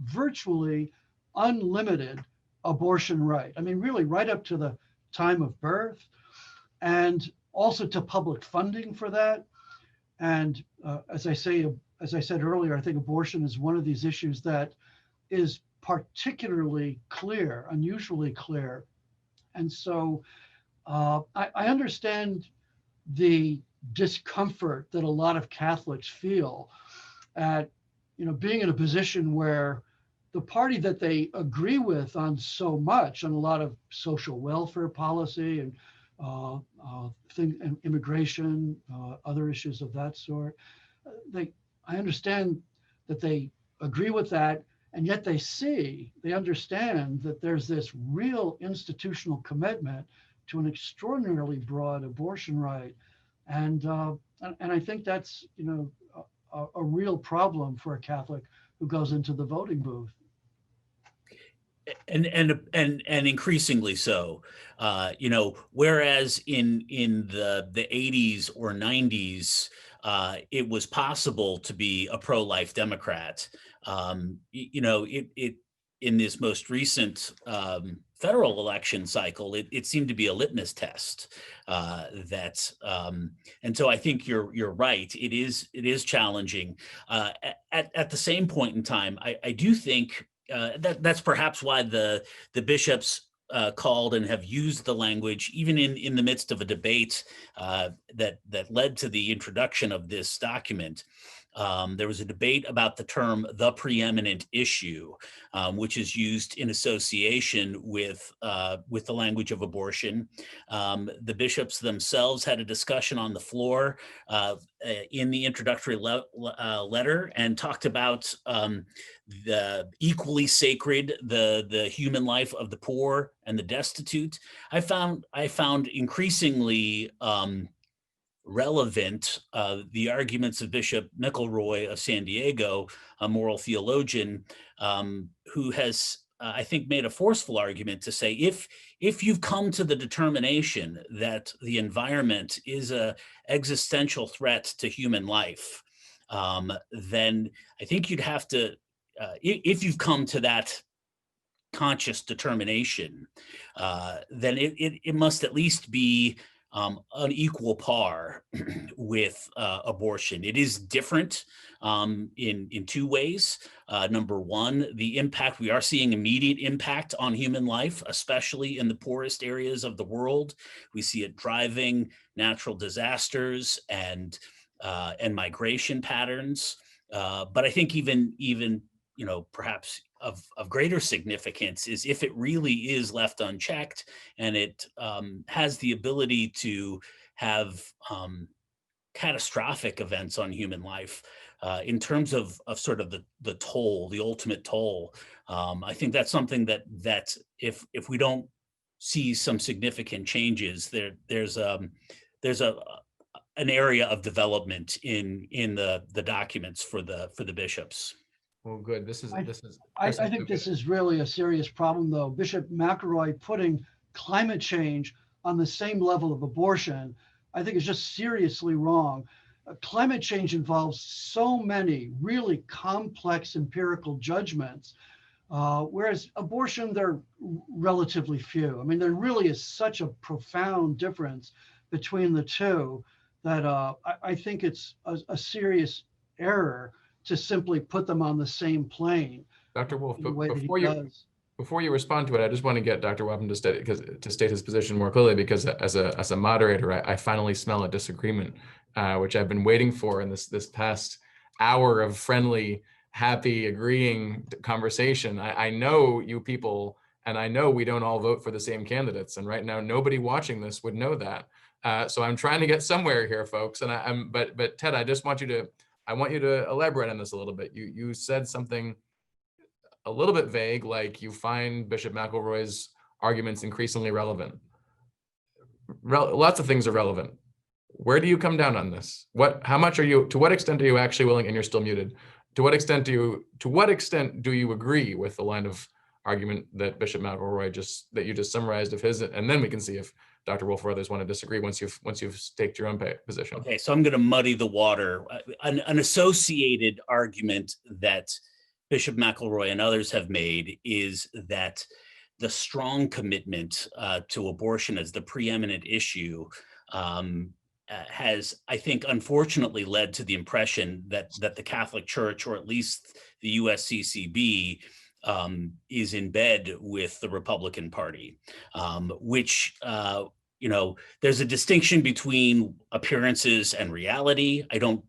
virtually unlimited abortion right. I mean, really right up to the time of birth, and also to public funding for that. And as I said earlier, I think abortion is one of these issues that is particularly clear, unusually clear. And so I understand the discomfort that a lot of Catholics feel at, being in a position where the party that they agree with on so much, on a lot of social welfare policy and immigration, other issues of that sort. I understand that they agree with that, and yet they understand that there's this real institutional commitment to an extraordinarily broad abortion right. And I think that's, a real problem for a Catholic who goes into the voting booth. And increasingly so, whereas in the 80s or 90s, it was possible to be a pro-life Democrat. It in this most recent federal election cycle, it seemed to be a litmus test. And so I think you're right. It is challenging. At the same point in time, I do think. That's perhaps why the bishops called and have used the language, even in the midst of a debate that led to the introduction of this document. There was a debate about the term "the preeminent issue," which is used in association with the language of abortion. The bishops themselves had a discussion on the floor in the introductory letter and talked about the equally sacred, the human life of the poor and the destitute. I found increasingly relevant the arguments of Bishop McElroy of San Diego, a moral theologian, who has, I think, made a forceful argument to say, if you've come to the determination that the environment is an existential threat to human life, then I think you'd have to, if you've come to that conscious determination, then it must at least be on equal par with abortion. It is different in two ways. Number one, the impact, we are seeing immediate impact on human life, especially in the poorest areas of the world. We see it driving natural disasters and migration patterns. But I think even perhaps of greater significance is if it really is left unchecked and it has the ability to have catastrophic events on human life in terms of sort of the toll, the ultimate toll. I think that's something that if we don't see some significant changes, there's an area of development in the documents for the bishops. Well, good. I think this is really a serious problem, though. Bishop McElroy putting climate change on the same level of abortion, I think is just seriously wrong. Climate change involves so many really complex empirical judgments, whereas abortion, they're relatively few. I mean, there really is such a profound difference between the two that I think it's a serious error to simply put them on the same plane. Dr. Wolf, before you respond to it, I just want to get Dr. Wappen to state his position more clearly, because as a moderator, I finally smell a disagreement, which I've been waiting for in this past hour of friendly, happy, agreeing conversation. I know you people, and I know we don't all vote for the same candidates, and right now nobody watching this would know that. So I'm trying to get somewhere here, folks. And but Ted, I want you to elaborate on this a little bit. You said something a little bit vague, like you find Bishop McElroy's arguments increasingly relevant. Lots of things are relevant. Where do you come down on this? To what extent are you actually willing, and you're still muted, to what extent do you agree with the line of argument that Bishop McElroy that you just summarized of his, and then we can see if Dr. Wolf or others want to disagree once you've staked your own position. Okay, so I'm going to muddy the water. An associated argument that Bishop McElroy and others have made is that the strong commitment to abortion as the preeminent issue has, I think, unfortunately led to the impression that the Catholic Church, or at least the USCCB, is in bed with the Republican Party, which, there's a distinction between appearances and reality. I don't,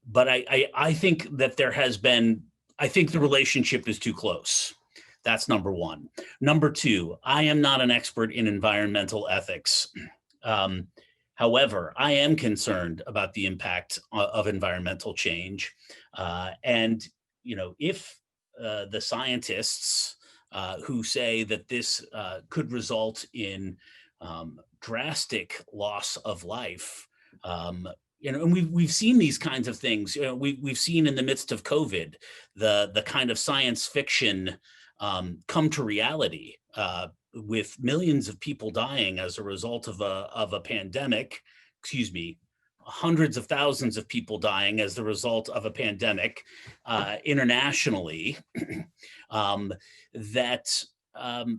but I think that there has been I think the relationship is too close. That's number one. Number two, I am not an expert in environmental ethics. However, I am concerned about the impact of environmental change. And, you know, if the scientists who say that this could result in drastic loss of life, you know, and we've seen these kinds of things. You know, we've seen in the midst of COVID the kind of science fiction come to reality, with millions of people dying as a result of a pandemic. Excuse me, hundreds of thousands of people dying as the result of a pandemic internationally, that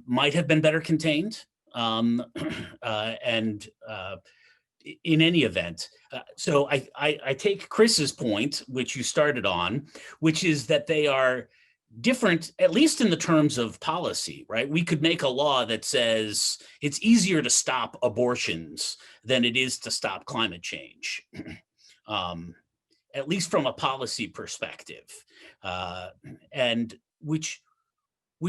might have been better contained. And in any event, so I take Chris's point, which you started on, which is that they are different, at least in the terms of policy, right? We could make a law that says it's easier to stop abortions than it is to stop climate change, at least from a policy perspective, and which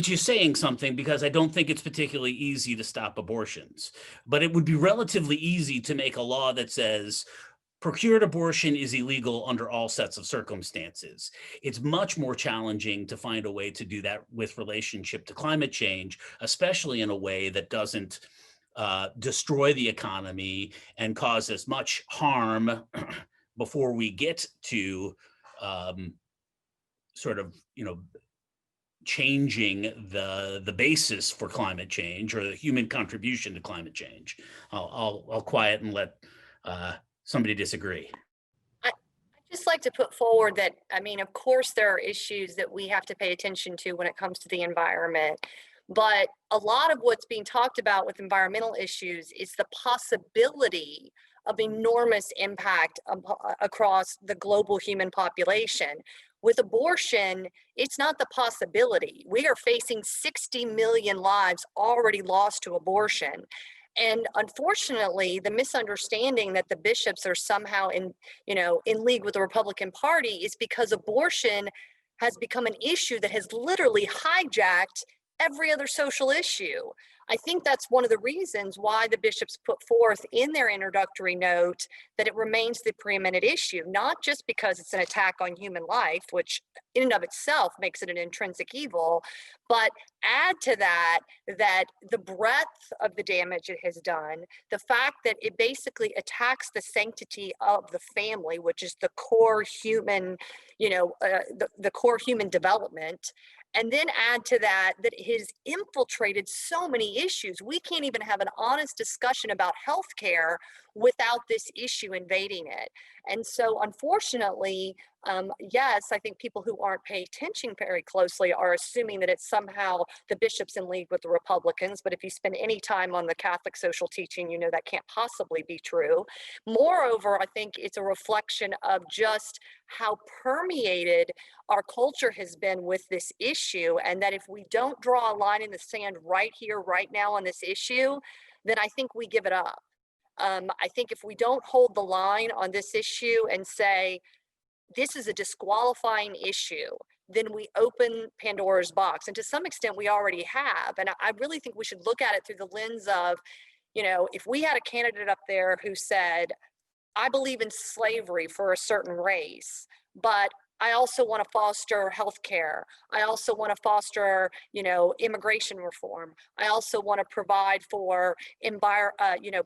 is saying something, because I don't think it's particularly easy to stop abortions. But it would be relatively easy to make a law that says procured abortion is illegal under all sets of circumstances. It's much more challenging to find a way to do that with relationship to climate change, especially in a way that doesn't destroy the economy and cause as much harm before we get to sort of, you know, changing the basis for climate change or the human contribution to climate change. I'll quiet and let somebody disagree. I'd just like to put forward that, I mean, of course, there are issues that we have to pay attention to when it comes to the environment. But a lot of what's being talked about with environmental issues is the possibility of enormous impact across the global human population. With abortion, it's not the possibility. We are facing 60 million lives already lost to abortion. And unfortunately, the misunderstanding that the bishops are somehow in league with the Republican Party is because abortion has become an issue that has literally hijacked every other social issue. I think that's one of the reasons why the bishops put forth in their introductory note that it remains the preeminent issue, not just because it's an attack on human life, which in and of itself makes it an intrinsic evil, but add to that the breadth of the damage it has done, the fact that it basically attacks the sanctity of the family, which is the core human, the core human development. And then add to that it has infiltrated so many issues. We can't even have an honest discussion about healthcare without this issue invading it. And so unfortunately, yes, I think people who aren't paying attention very closely are assuming that it's somehow the bishops in league with the Republicans. But if you spend any time on the Catholic social teaching, you know that can't possibly be true. Moreover, I think it's a reflection of just how permeated our culture has been with this issue, and that if we don't draw a line in the sand right here, right now on this issue, then I think we give it up. I think if we don't hold the line on this issue and say, this is a disqualifying issue, then we open Pandora's box. And to some extent, we already have. And I really think we should look at it through the lens of, if we had a candidate up there who said, I believe in slavery for a certain race, but I also want to foster healthcare. I also want to foster, immigration reform. I also want to provide for,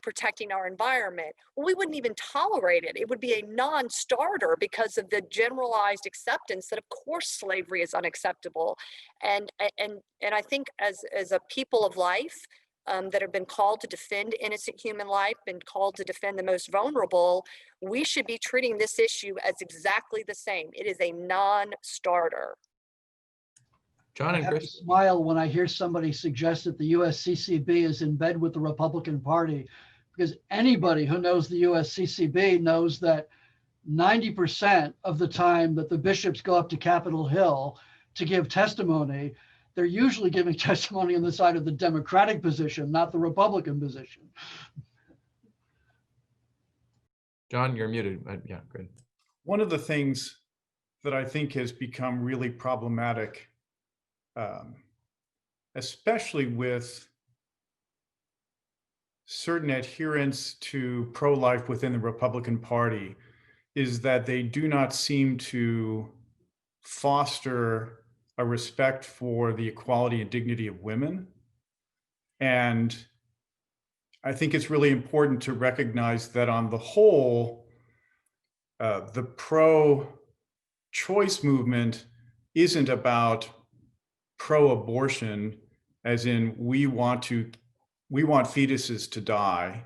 protecting our environment. Well, we wouldn't even tolerate it. It would be a non-starter because of the generalized acceptance that, of course, slavery is unacceptable. And I think as a people of life, that have been called to defend innocent human life, been called to defend the most vulnerable, we should be treating this issue as exactly the same. It is a non-starter. John I and have to Chris. smile when I hear somebody suggest that the USCCB is in bed with the Republican Party, because anybody who knows the USCCB knows that 90% of the time that the bishops go up to Capitol Hill to give testimony, they're usually giving testimony on the side of the Democratic position, not the Republican position. John, you're muted. Yeah, good. One of the things that I think has become really problematic, especially with certain adherents to pro-life within the Republican Party, is that they do not seem to foster a respect for the equality and dignity of women. And I think it's really important to recognize that on the whole, the pro-choice movement isn't about pro-abortion, as in we want fetuses to die.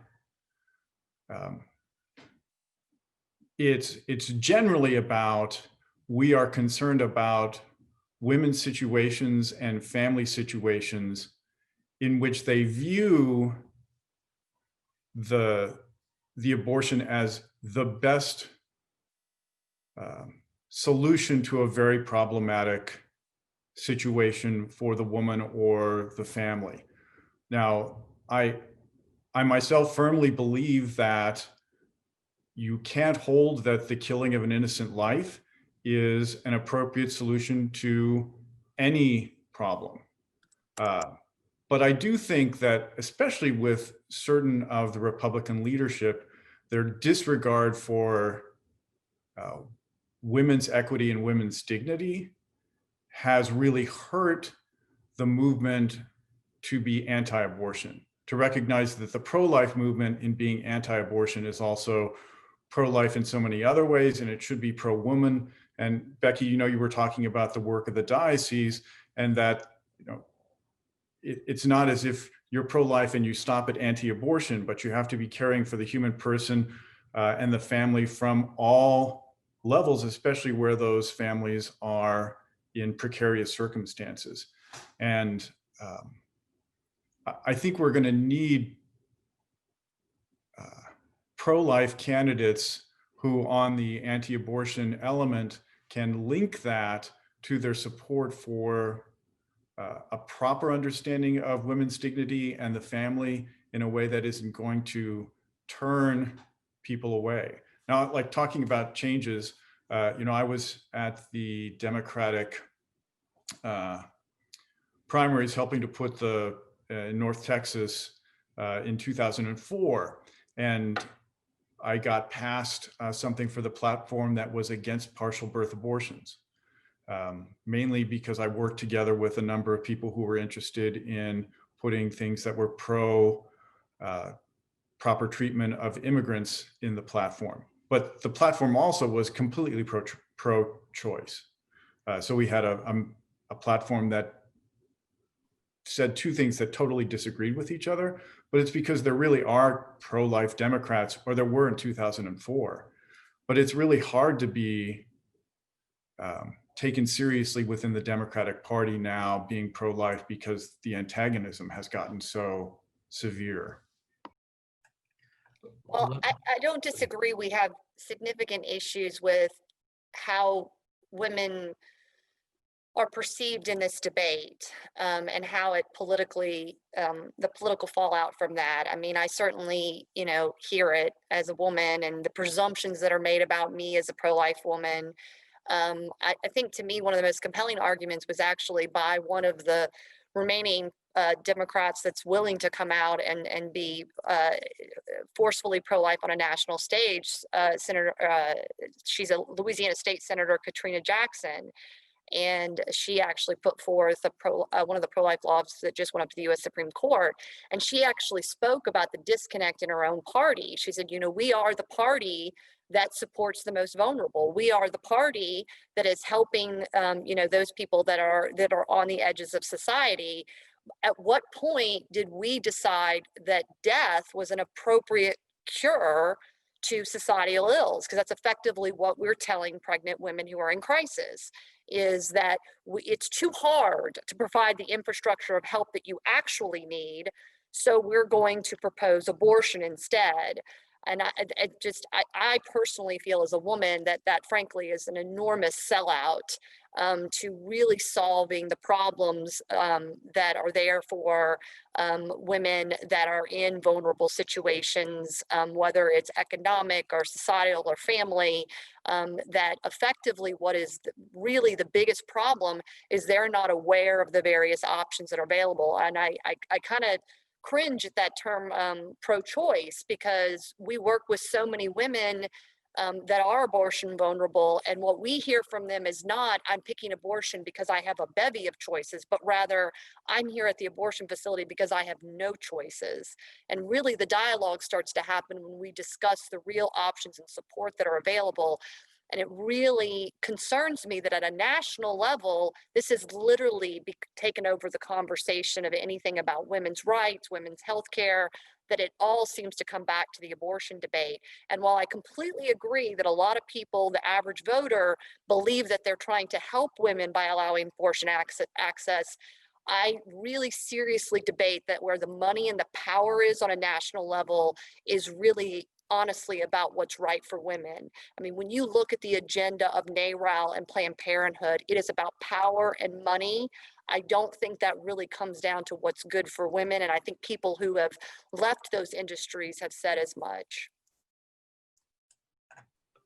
It's generally about, we are concerned about women's situations and family situations in which they view the abortion as the best solution to a very problematic situation for the woman or the family. Now, I myself firmly believe that you can't hold that the killing of an innocent life is an appropriate solution to any problem. But I do think that, especially with certain of the Republican leadership, their disregard for women's equity and women's dignity has really hurt the movement to be anti-abortion, to recognize that the pro-life movement in being anti-abortion is also pro-life in so many other ways, and it should be pro-woman. And Becky, you were talking about the work of the diocese, and that, it's not as if you're pro-life and you stop at anti-abortion, but you have to be caring for the human person and the family from all levels, especially where those families are in precarious circumstances. And I think we're going to need pro-life candidates who, on the anti-abortion element, can link that to their support for a proper understanding of women's dignity and the family in a way that isn't going to turn people away. Now, like talking about changes, I was at the Democratic primaries helping to put the in North Texas in 2004. And I got passed something for the platform that was against partial birth abortions. Mainly because I worked together with a number of people who were interested in putting things that were proper treatment of immigrants in the platform. But the platform also was completely pro-choice. So we had a platform that said two things that totally disagreed with each other, but it's because there really are pro-life Democrats, or there were in 2004. But it's really hard to be taken seriously within the Democratic Party now, being pro-life, because the antagonism has gotten so severe. Well, I don't disagree. We have significant issues with how women are perceived in this debate, and how it politically, the political fallout from that. I mean, I certainly, hear it as a woman, and the presumptions that are made about me as a pro-life woman. I think, to me, one of the most compelling arguments was actually by one of the remaining Democrats that's willing to come out and be forcefully pro-life on a national stage. Senator, she's a Louisiana State Senator, Katrina Jackson. And she actually put forth one of the pro-life laws that just went up to the U.S. Supreme Court. And she actually spoke about the disconnect in her own party. She said, we are the party that supports the most vulnerable. We are the party that is helping, those people that are on the edges of society. At what point did we decide that death was an appropriate cure to societal ills? Because that's effectively what we're telling pregnant women who are in crisis, is that it's too hard to provide the infrastructure of help that you actually need. So we're going to propose abortion instead. And I personally feel, as a woman, that frankly is an enormous sellout to really solving the problems that are there for women that are in vulnerable situations, whether it's economic or societal or family, that effectively what is really the biggest problem is they're not aware of the various options that are available. And I kind of cringe at that term pro-choice, because we work with so many women that are abortion vulnerable, and what we hear from them is not, I'm picking abortion because I have a bevy of choices, but rather I'm here at the abortion facility because I have no choices. And really the dialogue starts to happen when we discuss the real options and support that are available. And it really concerns me that at a national level, this has literally taken over the conversation of anything about women's rights, women's health care, that it all seems to come back to the abortion debate. And while I completely agree that a lot of people, the average voter, believe that they're trying to help women by allowing abortion access, I really seriously debate that where the money and the power is on a national level is really honestly about what's right for women. I mean, when you look at the agenda of NARAL and Planned Parenthood, it is about power and money. I don't think that really comes down to what's good for women. And I think people who have left those industries have said as much.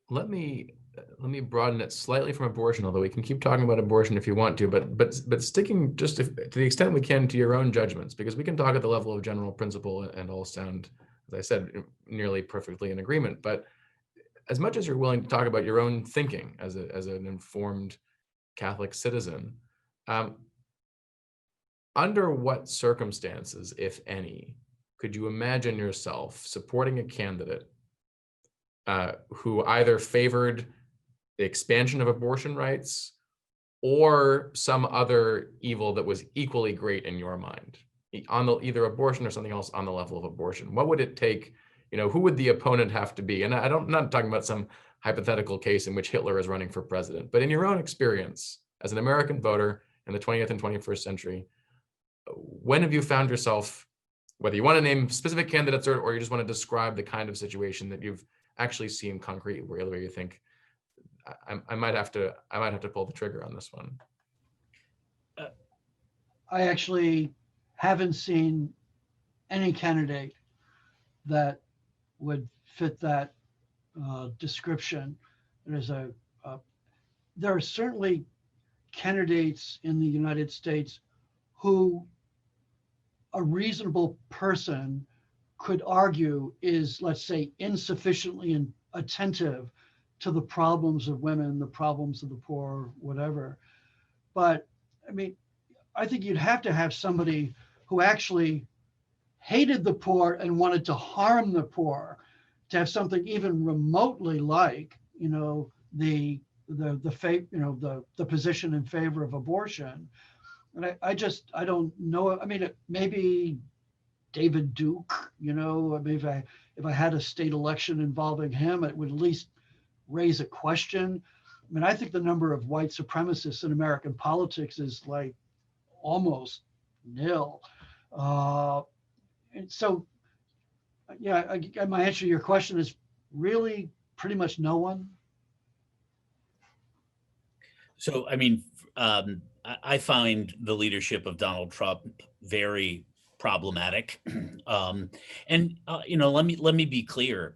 Let me broaden it slightly from abortion, although we can keep talking about abortion if you want to, but sticking just to the extent we can to your own judgments, because we can talk at the level of general principle and all sound, as I said, nearly perfectly in agreement. But as much as you're willing to talk about your own thinking as an informed Catholic citizen, under what circumstances, if any, could you imagine yourself supporting a candidate who either favored the expansion of abortion rights or some other evil that was equally great in your mind, on either abortion or something else on the level of abortion? What would it take? Who would the opponent have to be? And I'm not talking about some hypothetical case in which Hitler is running for president, but in your own experience as an American voter in the 20th and 21st century, when have you found yourself, whether you want to name specific candidates or you just want to describe the kind of situation that you've actually seen concrete, where you think I might have to pull the trigger on this one? I actually haven't seen any candidate that would fit that description. There are certainly candidates in the United States who a reasonable person could argue is, let's say, insufficiently attentive to the problems of women, the problems of the poor, whatever. But I mean, I think you'd have to have somebody who actually hated the poor and wanted to harm the poor to have something even remotely like, the position in favor of abortion. And I don't know. I mean, maybe David Duke, maybe if I had a state election involving him, it would at least raise a question. I mean, I think the number of white supremacists in American politics is like almost nil. And so, yeah, my answer to your question is really pretty much no one. So, I mean, I find the leadership of Donald Trump very problematic. And let me be clear.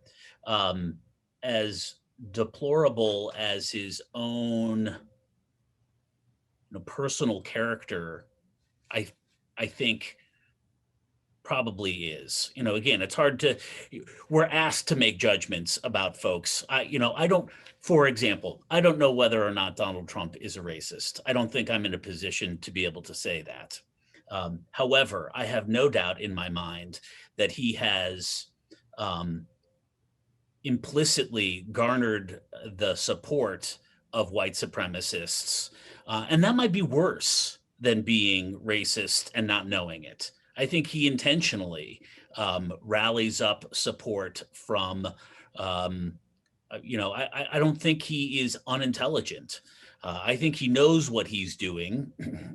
As deplorable as his own personal character, I think probably is. Again, it's hard to. We're asked to make judgments about folks. I don't. For example, I don't know whether or not Donald Trump is a racist. I don't think I'm in a position to be able to say that. However, I have no doubt in my mind that he has implicitly garnered the support of white supremacists. And that might be worse than being racist and not knowing it. I think he intentionally rallies up support from, I don't think he is unintelligent. I think he knows what he's doing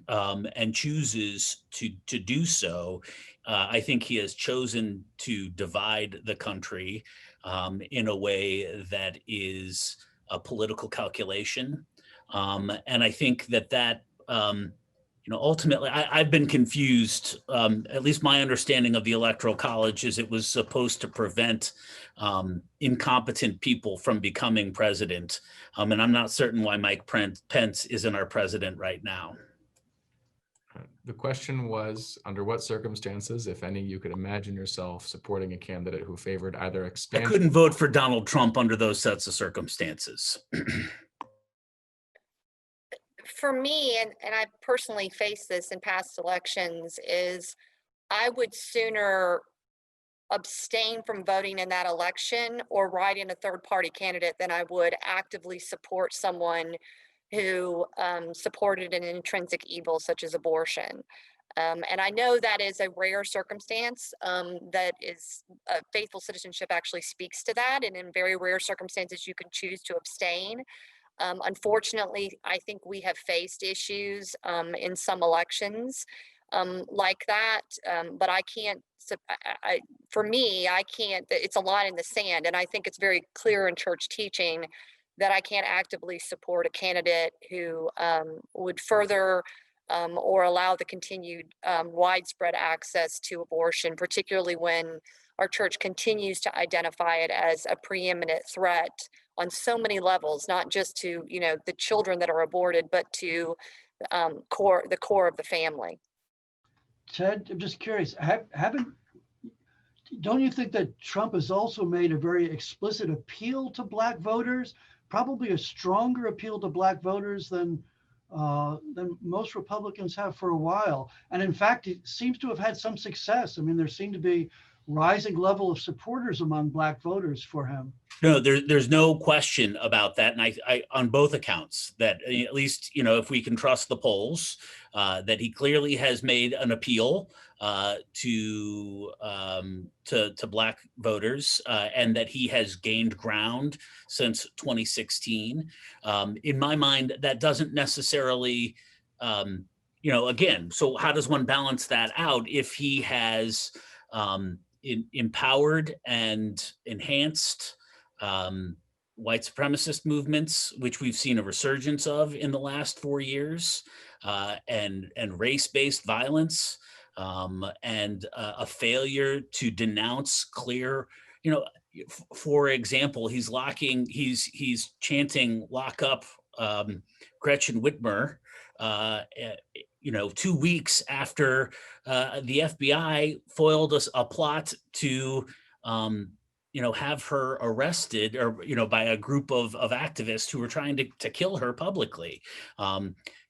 and chooses to do so. I think he has chosen to divide the country in a way that is a political calculation. And I think that ultimately, I've been confused. At least my understanding of the Electoral College is it was supposed to prevent incompetent people from becoming president. And I'm not certain why Mike Pence isn't our president right now. The question was, under what circumstances, if any, you could imagine yourself supporting a candidate who favored either I expansion? couldn't vote for Donald Trump under those sets of circumstances. For me, and I personally faced this in past elections, is I would sooner abstain from voting in that election or write in a third party candidate than I would actively support someone who supported an intrinsic evil such as abortion. And I know that is a rare circumstance, that is faithful citizenship actually speaks to that. And in very rare circumstances, you can choose to abstain. Unfortunately, I think we have faced issues in some elections like that, but I can't, for me, I can't, it's a line in the sand. And I think it's very clear in church teaching that I can't actively support a candidate who would further or allow the continued widespread access to abortion, particularly when our church continues to identify it as a preeminent threat on so many levels, not just to, the children that are aborted, but to the core of the family. Ted, I'm just curious, don't you think that Trump has also made a very explicit appeal to Black voters, probably a stronger appeal to Black voters than most Republicans have for a while? And in fact, it seems to have had some success. I mean, there seem to be rising level of supporters among Black voters for him. No, there's no question about that. And I on both accounts that at least, if we can trust the polls, that he clearly has made an appeal to Black voters, and that he has gained ground since 2016. In my mind, that doesn't necessarily, again, so how does one balance that out if he has empowered and enhanced white supremacist movements, which we've seen a resurgence of in the last 4 years, and race-based violence, and a failure to denounce clear, for example, he's chanting "lock up Gretchen Whitmer," 2 weeks after the FBI foiled a plot to have her arrested, or by a group of activists who were trying to kill her publicly.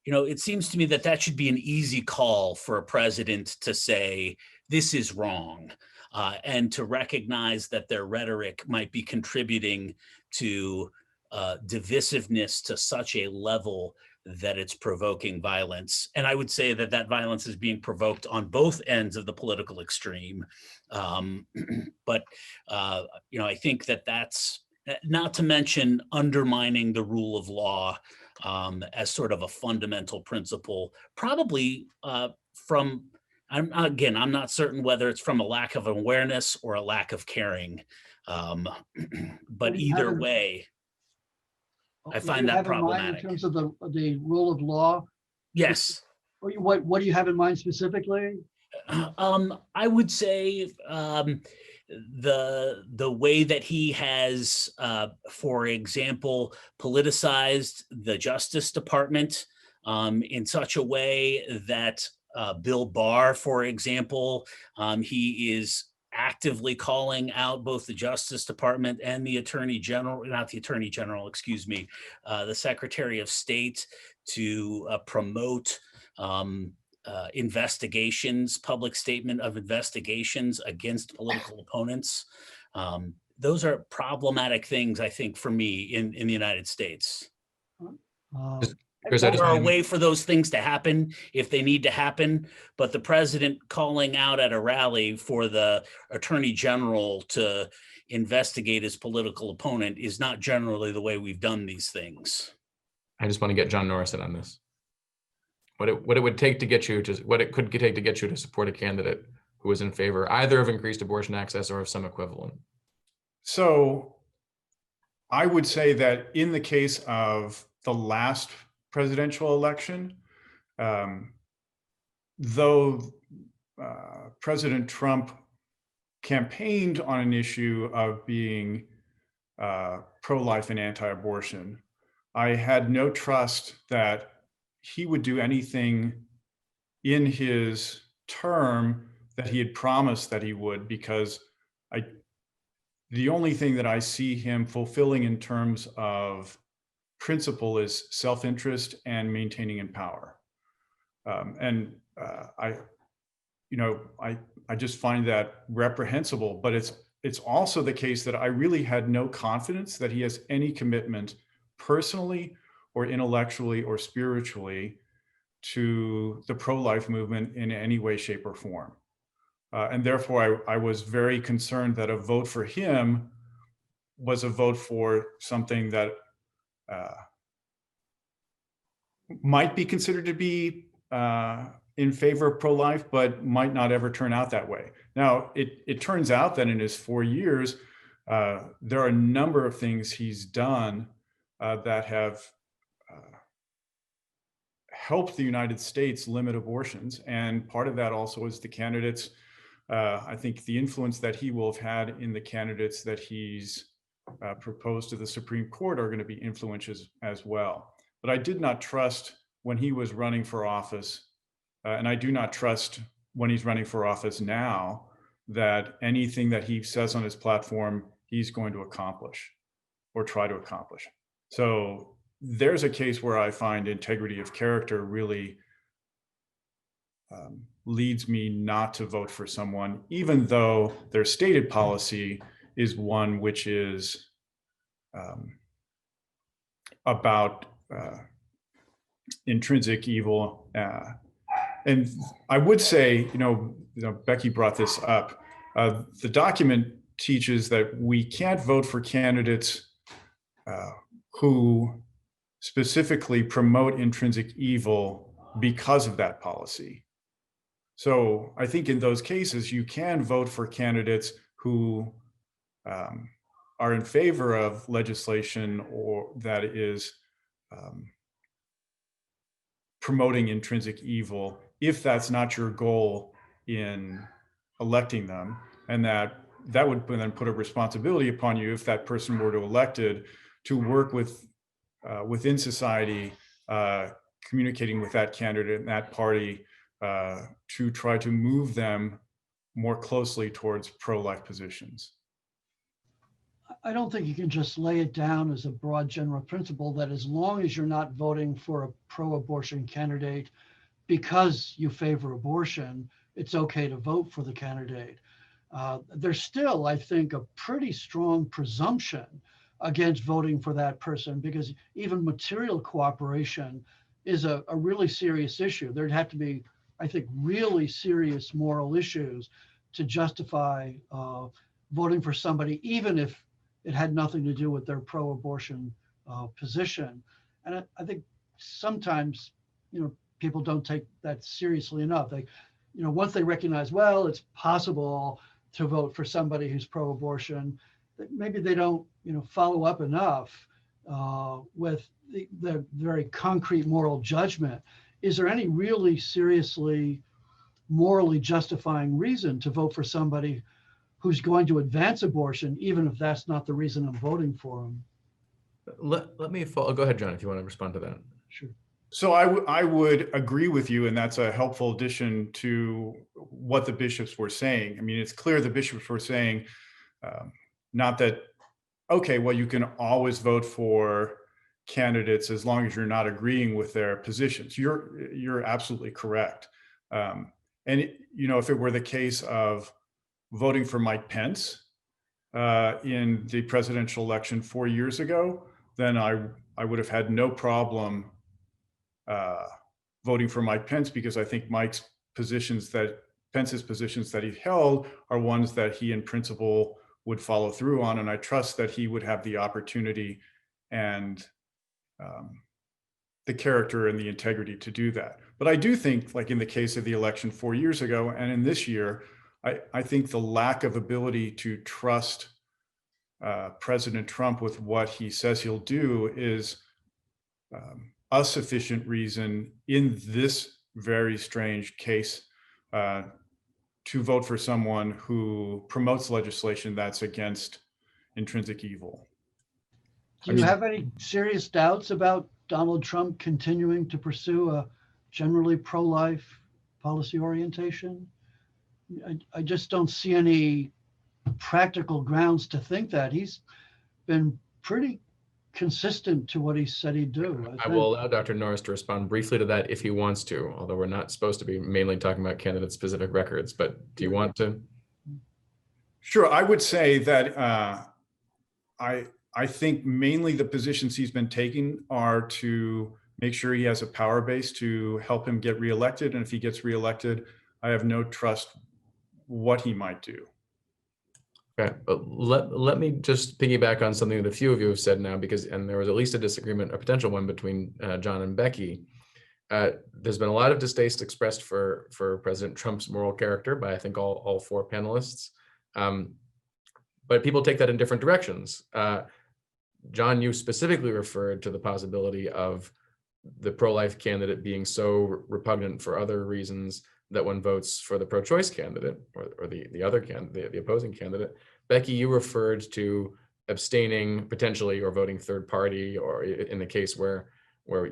It seems to me that should be an easy call for a president to say this is wrong, and to recognize that their rhetoric might be contributing to divisiveness to such a level that it's provoking violence. And I would say that violence is being provoked on both ends of the political extreme. But I think that's not to mention undermining the rule of law as sort of a fundamental principle, probably from, I'm not certain whether it's from a lack of awareness or a lack of caring. But either way, I find that problematic. In terms of the rule of law? Yes. What do you have in mind specifically? I would say the way that he has, for example, politicized the Justice Department in such a way that Bill Barr, for example, he is actively calling out both the Justice Department and the Attorney General, not the Attorney General, excuse me, the Secretary of State to promote investigations, public statement of investigations against political opponents. Those are problematic things, I think, for me in the United States. Chris, There are a way for those things to happen if they need to happen, but the president calling out at a rally for the Attorney General to investigate his political opponent is not generally the way we've done these things. I just want to get John Norris in on this. What it would take to get you to, what it could take to get you to support a candidate who is in favor either of increased abortion access or of some equivalent. So I would say that in the case of the last presidential election. Though President Trump campaigned on an issue of being pro-life and anti-abortion, I had no trust that he would do anything in his term that he had promised that he would, because the only thing that I see him fulfilling in terms of principle is self-interest and maintaining in power. I just find that reprehensible, but it's also the case that I really had no confidence that he has any commitment personally or intellectually or spiritually to the pro-life movement in any way, shape, or form. And therefore, I was very concerned that a vote for him was a vote for something that might be considered to be in favor of pro-life, but might not ever turn out that way. Now, it turns out that in his 4 years, there are a number of things he's done that have helped the United States limit abortions. And part of that also is the candidates. I think the influence that he will have had in the candidates that he's proposed to the Supreme Court are going to be influential as well. But I did not trust when he was running for office, and I do not trust when he's running for office now, that anything that he says on his platform, he's going to accomplish or try to accomplish. So there's a case where I find integrity of character really leads me not to vote for someone, even though their stated policy is one which is about intrinsic evil. And I would say, Becky brought this up. The document teaches that we can't vote for candidates who specifically promote intrinsic evil because of that policy. So I think in those cases, you can vote for candidates who are in favor of legislation or that is promoting intrinsic evil, if that's not your goal in electing them, and that would then put a responsibility upon you, if that person were to elected, to work within society, communicating with that candidate and that party to try to move them more closely towards pro-life positions. I don't think you can just lay it down as a broad general principle that as long as you're not voting for a pro-abortion candidate because you favor abortion, it's okay to vote for the candidate. There's still, I think, a pretty strong presumption against voting for that person, because even material cooperation is a really serious issue. There'd have to be, I think, really serious moral issues to justify voting for somebody, even if it had nothing to do with their pro-abortion position. And I think sometimes, people don't take that seriously enough. They, once they recognize, well, it's possible to vote for somebody who's pro-abortion, maybe they don't, follow up enough with the very concrete moral judgment. Is there any really seriously morally justifying reason to vote for somebody who's going to advance abortion, even if that's not the reason I'm voting for them? Let me follow. Go ahead, John, if you want to respond to that. Sure. So I would agree with you, and that's a helpful addition to what the bishops were saying. I mean, it's clear the bishops were saying, not that, okay, well, you can always vote for candidates as long as you're not agreeing with their positions. You're absolutely correct. And if it were the case of voting for Mike Pence in the presidential election 4 years ago, then I would have had no problem voting for Mike Pence, because I think Pence's positions that he held are ones that he in principle would follow through on. And I trust that he would have the opportunity and the character and the integrity to do that. But I do think, like in the case of the election 4 years ago and in this year, I think the lack of ability to trust President Trump with what he says he'll do is a sufficient reason in this very strange case to vote for someone who promotes legislation that's against intrinsic evil. Do you have any serious doubts about Donald Trump continuing to pursue a generally pro-life policy orientation? I just don't see any practical grounds to think that. He's been pretty consistent to what he said he'd do. I will allow Dr. Norris to respond briefly to that if he wants to, although we're not supposed to be mainly talking about candidate-specific records, but do you want to? Sure, I would say that I think mainly the positions he's been taking are to make sure he has a power base to help him get reelected. And if he gets reelected, I have no trust what he might do. Okay, but let me just piggyback on something that a few of you have said now, and there was at least a disagreement, a potential one between John and Becky. There's been a lot of distaste expressed for President Trump's moral character by, I think, all four panelists. But people take that in different directions. John, you specifically referred to the possibility of the pro-life candidate being so repugnant for other reasons that one votes for the pro-choice candidate or the other candidate, the opposing candidate. Becky, you referred to abstaining potentially or voting third party, or in the case where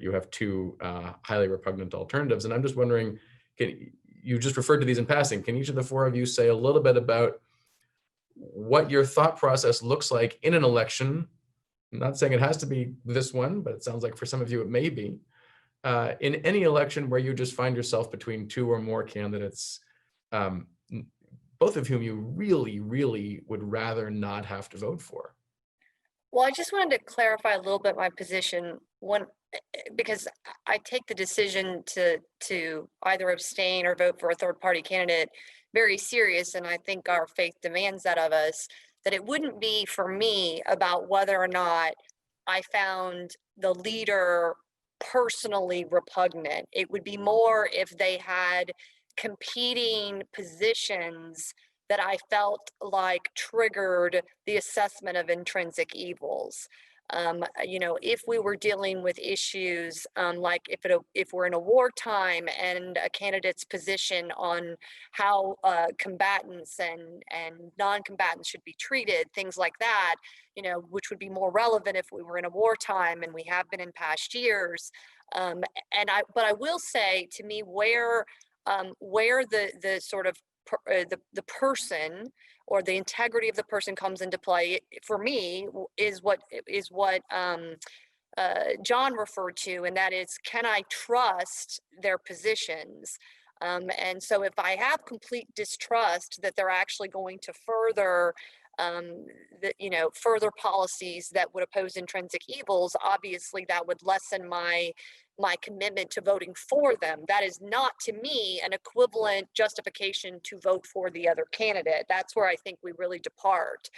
you have two highly repugnant alternatives. And I'm just wondering, you just referred to these in passing. Can each of the four of you say a little bit about what your thought process looks like in an election? I'm not saying it has to be this one, but it sounds like for some of you it may be. In any election where you just find yourself between two or more candidates, both of whom you really, really would rather not have to vote for. Well, I just wanted to clarify a little bit my position because I take the decision to either abstain or vote for a third party candidate very serious. And I think our faith demands that of us, that it wouldn't be for me about whether or not I found the leader personally repugnant. It would be more if they had competing positions that I felt like triggered the assessment of intrinsic evils. If we were dealing with issues like if we're in a wartime and a candidate's position on how combatants and non-combatants should be treated, things like that, which would be more relevant if we were in a wartime, and we have been in past years. But I will say, to me, where the sort of the person or the integrity of the person comes into play for me is what John referred to, and that is, can I trust their positions? And so if I have complete distrust that they're actually going to further further policies that would oppose intrinsic evils, obviously that would lessen my commitment to voting for them. That is not, to me, an equivalent justification to vote for the other candidate. That's where I think we really depart.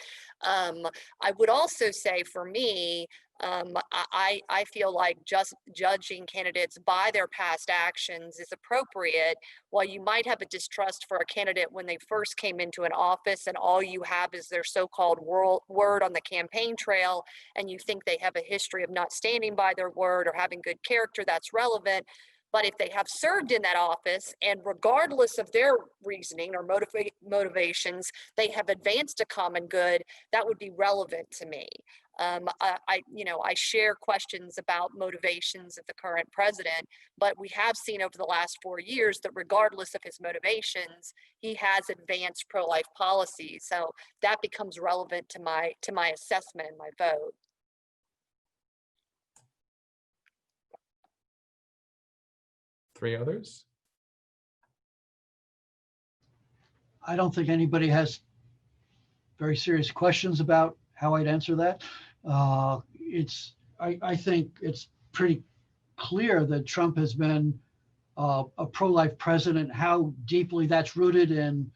I would also say, for me, I feel like just judging candidates by their past actions is appropriate. While you might have a distrust for a candidate when they first came into an office and all you have is their so-called word on the campaign trail, and you think they have a history of not standing by their word or having good character, that's relevant. But if they have served in that office, and regardless of their reasoning or motivations, they have advanced a common good, that would be relevant to me. I share questions about motivations of the current president, but we have seen over the last 4 years that regardless of his motivations, he has advanced pro-life policies. So that becomes relevant to my assessment and my vote. Three others? I don't think anybody has very serious questions about how I'd answer that. I think it's pretty clear that Trump has been a pro-life president. How deeply that's rooted in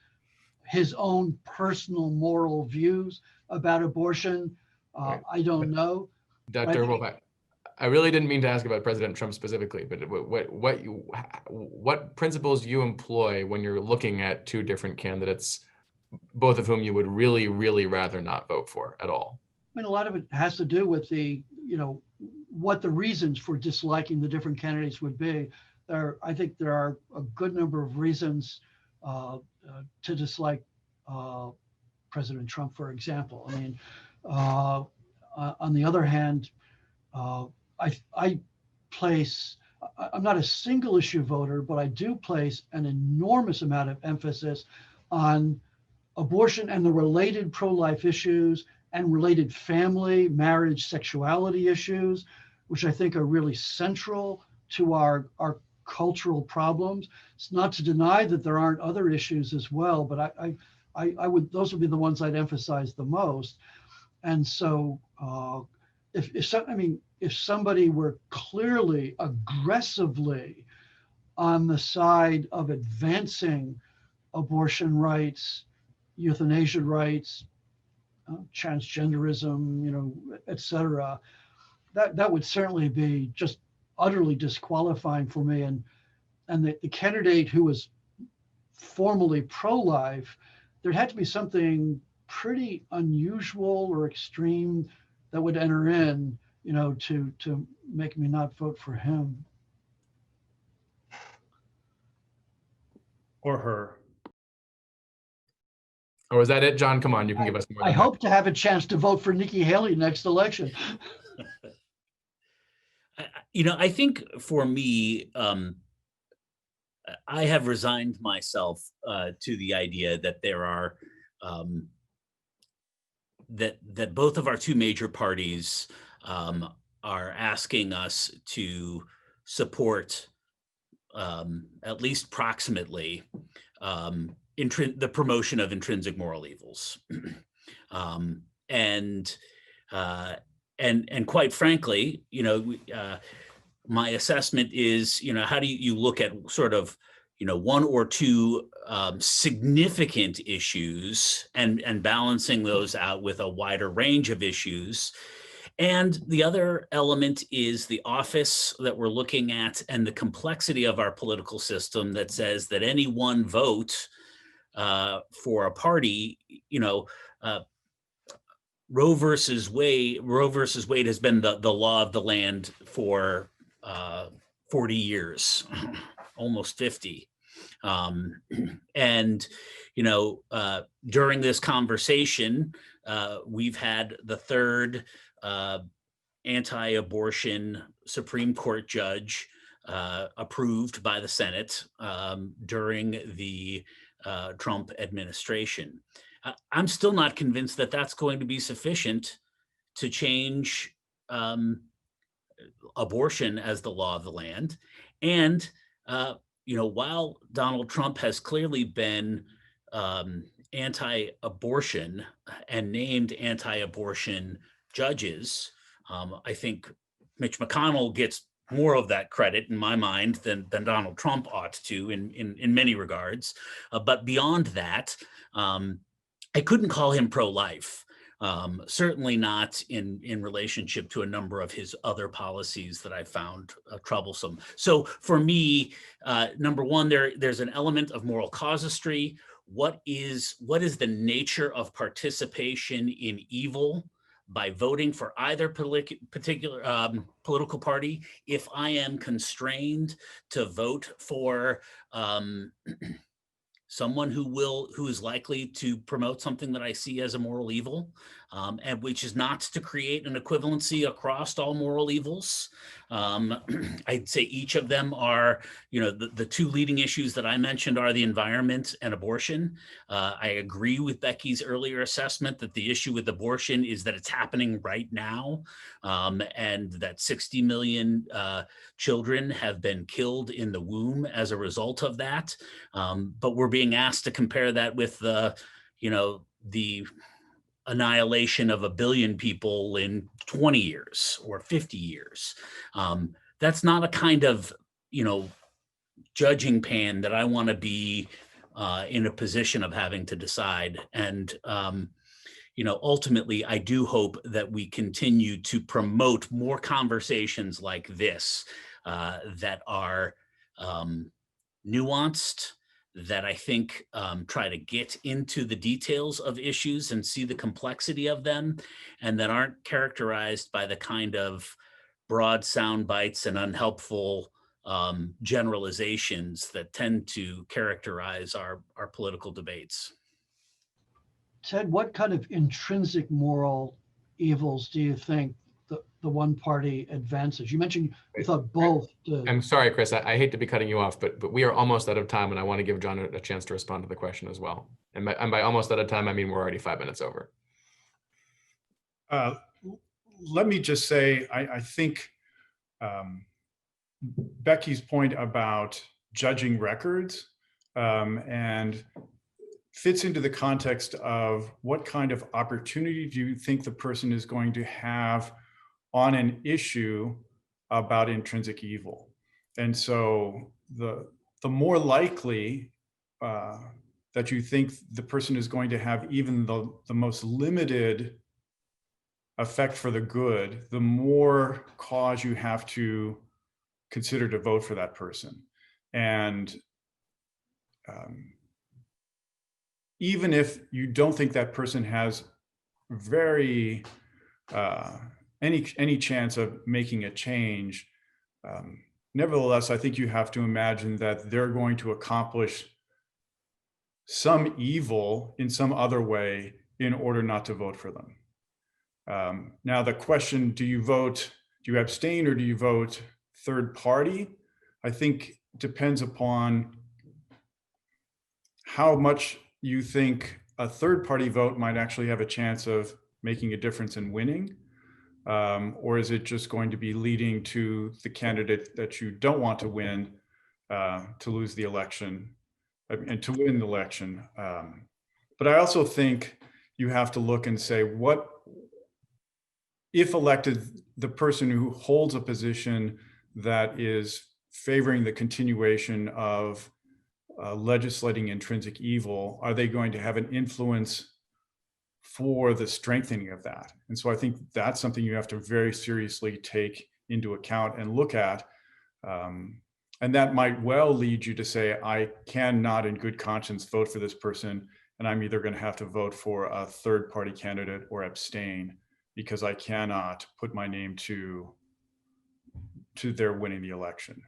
his own personal moral views about abortion, I don't know. Dr. Wolf, I really didn't mean to ask about President Trump specifically, but what principles you employ when you're looking at two different candidates, both of whom you would really, really rather not vote for at all? I mean, a lot of it has to do with what the reasons for disliking the different candidates would be. I think there are a good number of reasons to dislike President Trump, for example. I mean, on the other hand, I place, I'm not a single issue voter, but I do place an enormous amount of emphasis on abortion and the related pro-life issues and related family, marriage, sexuality issues, which I think are really central to our cultural problems. It's not to deny that there aren't other issues as well, but I would, those would be the ones I'd emphasize the most. And so if somebody were clearly aggressively on the side of advancing abortion rights, euthanasia rights, transgenderism, et cetera, that would certainly be just utterly disqualifying for me. And the candidate who was formally pro-life, there had to be something pretty unusual or extreme that would enter in, to make me not vote for him. Or her. Or is that it, John? Come on, you can give us more I than that. hope to have a chance to vote for Nikki Haley next election. I think for me, I have resigned myself to the idea that there are that both of our two major parties are asking us to support at least proximately the promotion of intrinsic moral evils, and quite frankly, my assessment is, how do you look at sort of, one or two significant issues and balancing those out with a wider range of issues. And the other element is the office that we're looking at and the complexity of our political system that says that any one vote for a party, Roe versus Wade has been the law of the land for 40 years, almost 50. And, during this conversation, we've had the third anti-abortion Supreme Court judge approved by the Senate during the Trump administration. I'm still not convinced that that's going to be sufficient to change abortion as the law of the land. And, while Donald Trump has clearly been anti-abortion and named anti-abortion judges, I think Mitch McConnell gets more of that credit in my mind than Donald Trump ought to in many regards. But beyond that, I couldn't call him pro-life. Certainly not in relationship to a number of his other policies that I found troublesome. So for me, number one, there's an element of moral casuistry. What is the nature of participation in evil by voting for either particular political party? If I am constrained to vote for someone who is likely to promote something that I see as a moral evil, and which is not to create an equivalency across all moral evils. I'd say each of them are, the two leading issues that I mentioned are the environment and abortion. I agree with Becky's earlier assessment that the issue with abortion is that it's happening right now, and that 60 million children have been killed in the womb as a result of that. But we're being asked to compare that with the annihilation of 1 billion people in 20 years or 50 years. That's not a kind of, judging pan that I want to be in a position of having to decide. And, ultimately, I do hope that we continue to promote more conversations like this that are nuanced, that I think try to get into the details of issues and see the complexity of them, and that aren't characterized by the kind of broad sound bites and unhelpful generalizations that tend to characterize our political debates. Ted, what kind of intrinsic moral evils do you think the one party advances? You mentioned you thought both. I'm sorry, Chris, I hate to be cutting you off, but we are almost out of time, and I want to give John a chance to respond to the question as well. And by almost out of time, I mean we're already 5 minutes over. Let me just say, I think Becky's point about judging records and fits into the context of what kind of opportunity do you think the person is going to have on an issue about intrinsic evil. And so the more likely that you think the person is going to have even the most limited effect for the good, the more cause you have to consider to vote for that person. And even if you don't think that person has very any chance of making a change, nevertheless, I think you have to imagine that they're going to accomplish some evil in some other way in order not to vote for them. Now the question, do you abstain or do you vote third party? I think depends upon how much you think a third party vote might actually have a chance of making a difference in winning. Or is it just going to be leading to the candidate that you don't want to win to lose the election and to win the election? But I also think you have to look and say, what if elected, the person who holds a position that is favoring the continuation of legislating intrinsic evil, are they going to have an influence for the strengthening of that? And so I think that's something you have to very seriously take into account and look at. And that might well lead you to say, I cannot in good conscience vote for this person, and I'm either going to have to vote for a third party candidate or abstain because I cannot put my name to their winning the election.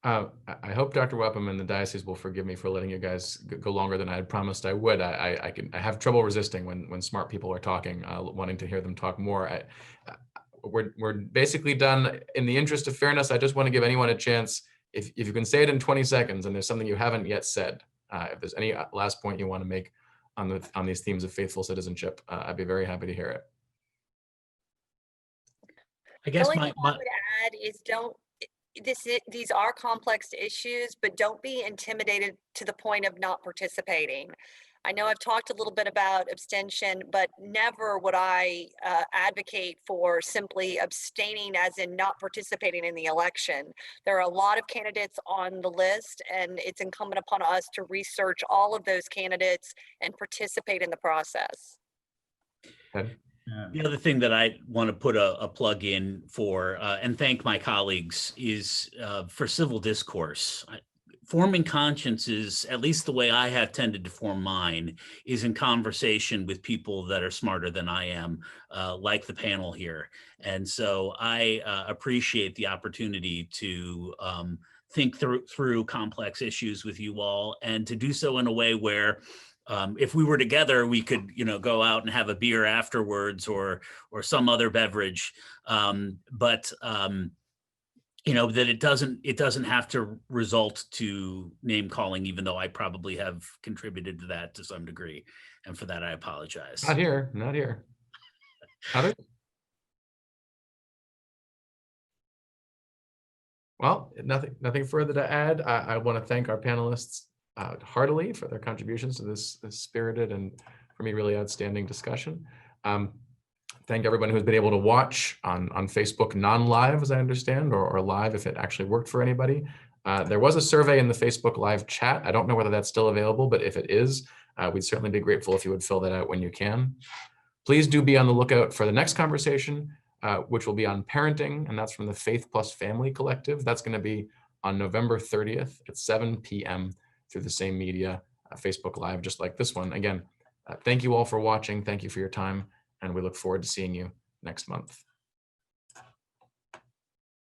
I hope Dr. Wepham and the diocese will forgive me for letting you guys go longer than I had promised I would. I have trouble resisting when smart people are talking, wanting to hear them talk more. We're basically done. In the interest of fairness, I just want to give anyone a chance. If you can say it in 20 seconds and there's something you haven't yet said, if there's any last point you want to make on these themes of faithful citizenship, I'd be very happy to hear it. I guess The only thing I would add is these are complex issues, but don't be intimidated to the point of not participating. I know I've talked a little bit about abstention, but never would I advocate for simply abstaining as in not participating in the election. There are a lot of candidates on the list, and it's incumbent upon us to research all of those candidates and participate in the process. Ted? The other thing that I want to put a plug in for and thank my colleagues is for civil discourse. Forming consciences, at least the way I have tended to form mine, is in conversation with people that are smarter than I am, like the panel here. And so I appreciate the opportunity to think through complex issues with you all, and to do so in a way where if we were together, we could, go out and have a beer afterwards or some other beverage. But that it doesn't have to result to name calling, even though I probably have contributed to that to some degree. And for that, I apologize. Not here. Others? Well, nothing further to add. I want to thank our panelists heartily for their contributions to this spirited and, for me, really outstanding discussion. Thank everyone who's been able to watch on Facebook non-live, as I understand, or live if it actually worked for anybody. There was a survey in the Facebook live chat. I don't know whether that's still available, but if it is, we'd certainly be grateful if you would fill that out when you can. Please do be on the lookout for the next conversation, which will be on parenting, and that's from the Faith Plus Family Collective. That's going to be on November 30th at 7 p.m. through the same media, Facebook Live, just like this one. Again, thank you all for watching. Thank you for your time, and we look forward to seeing you next month.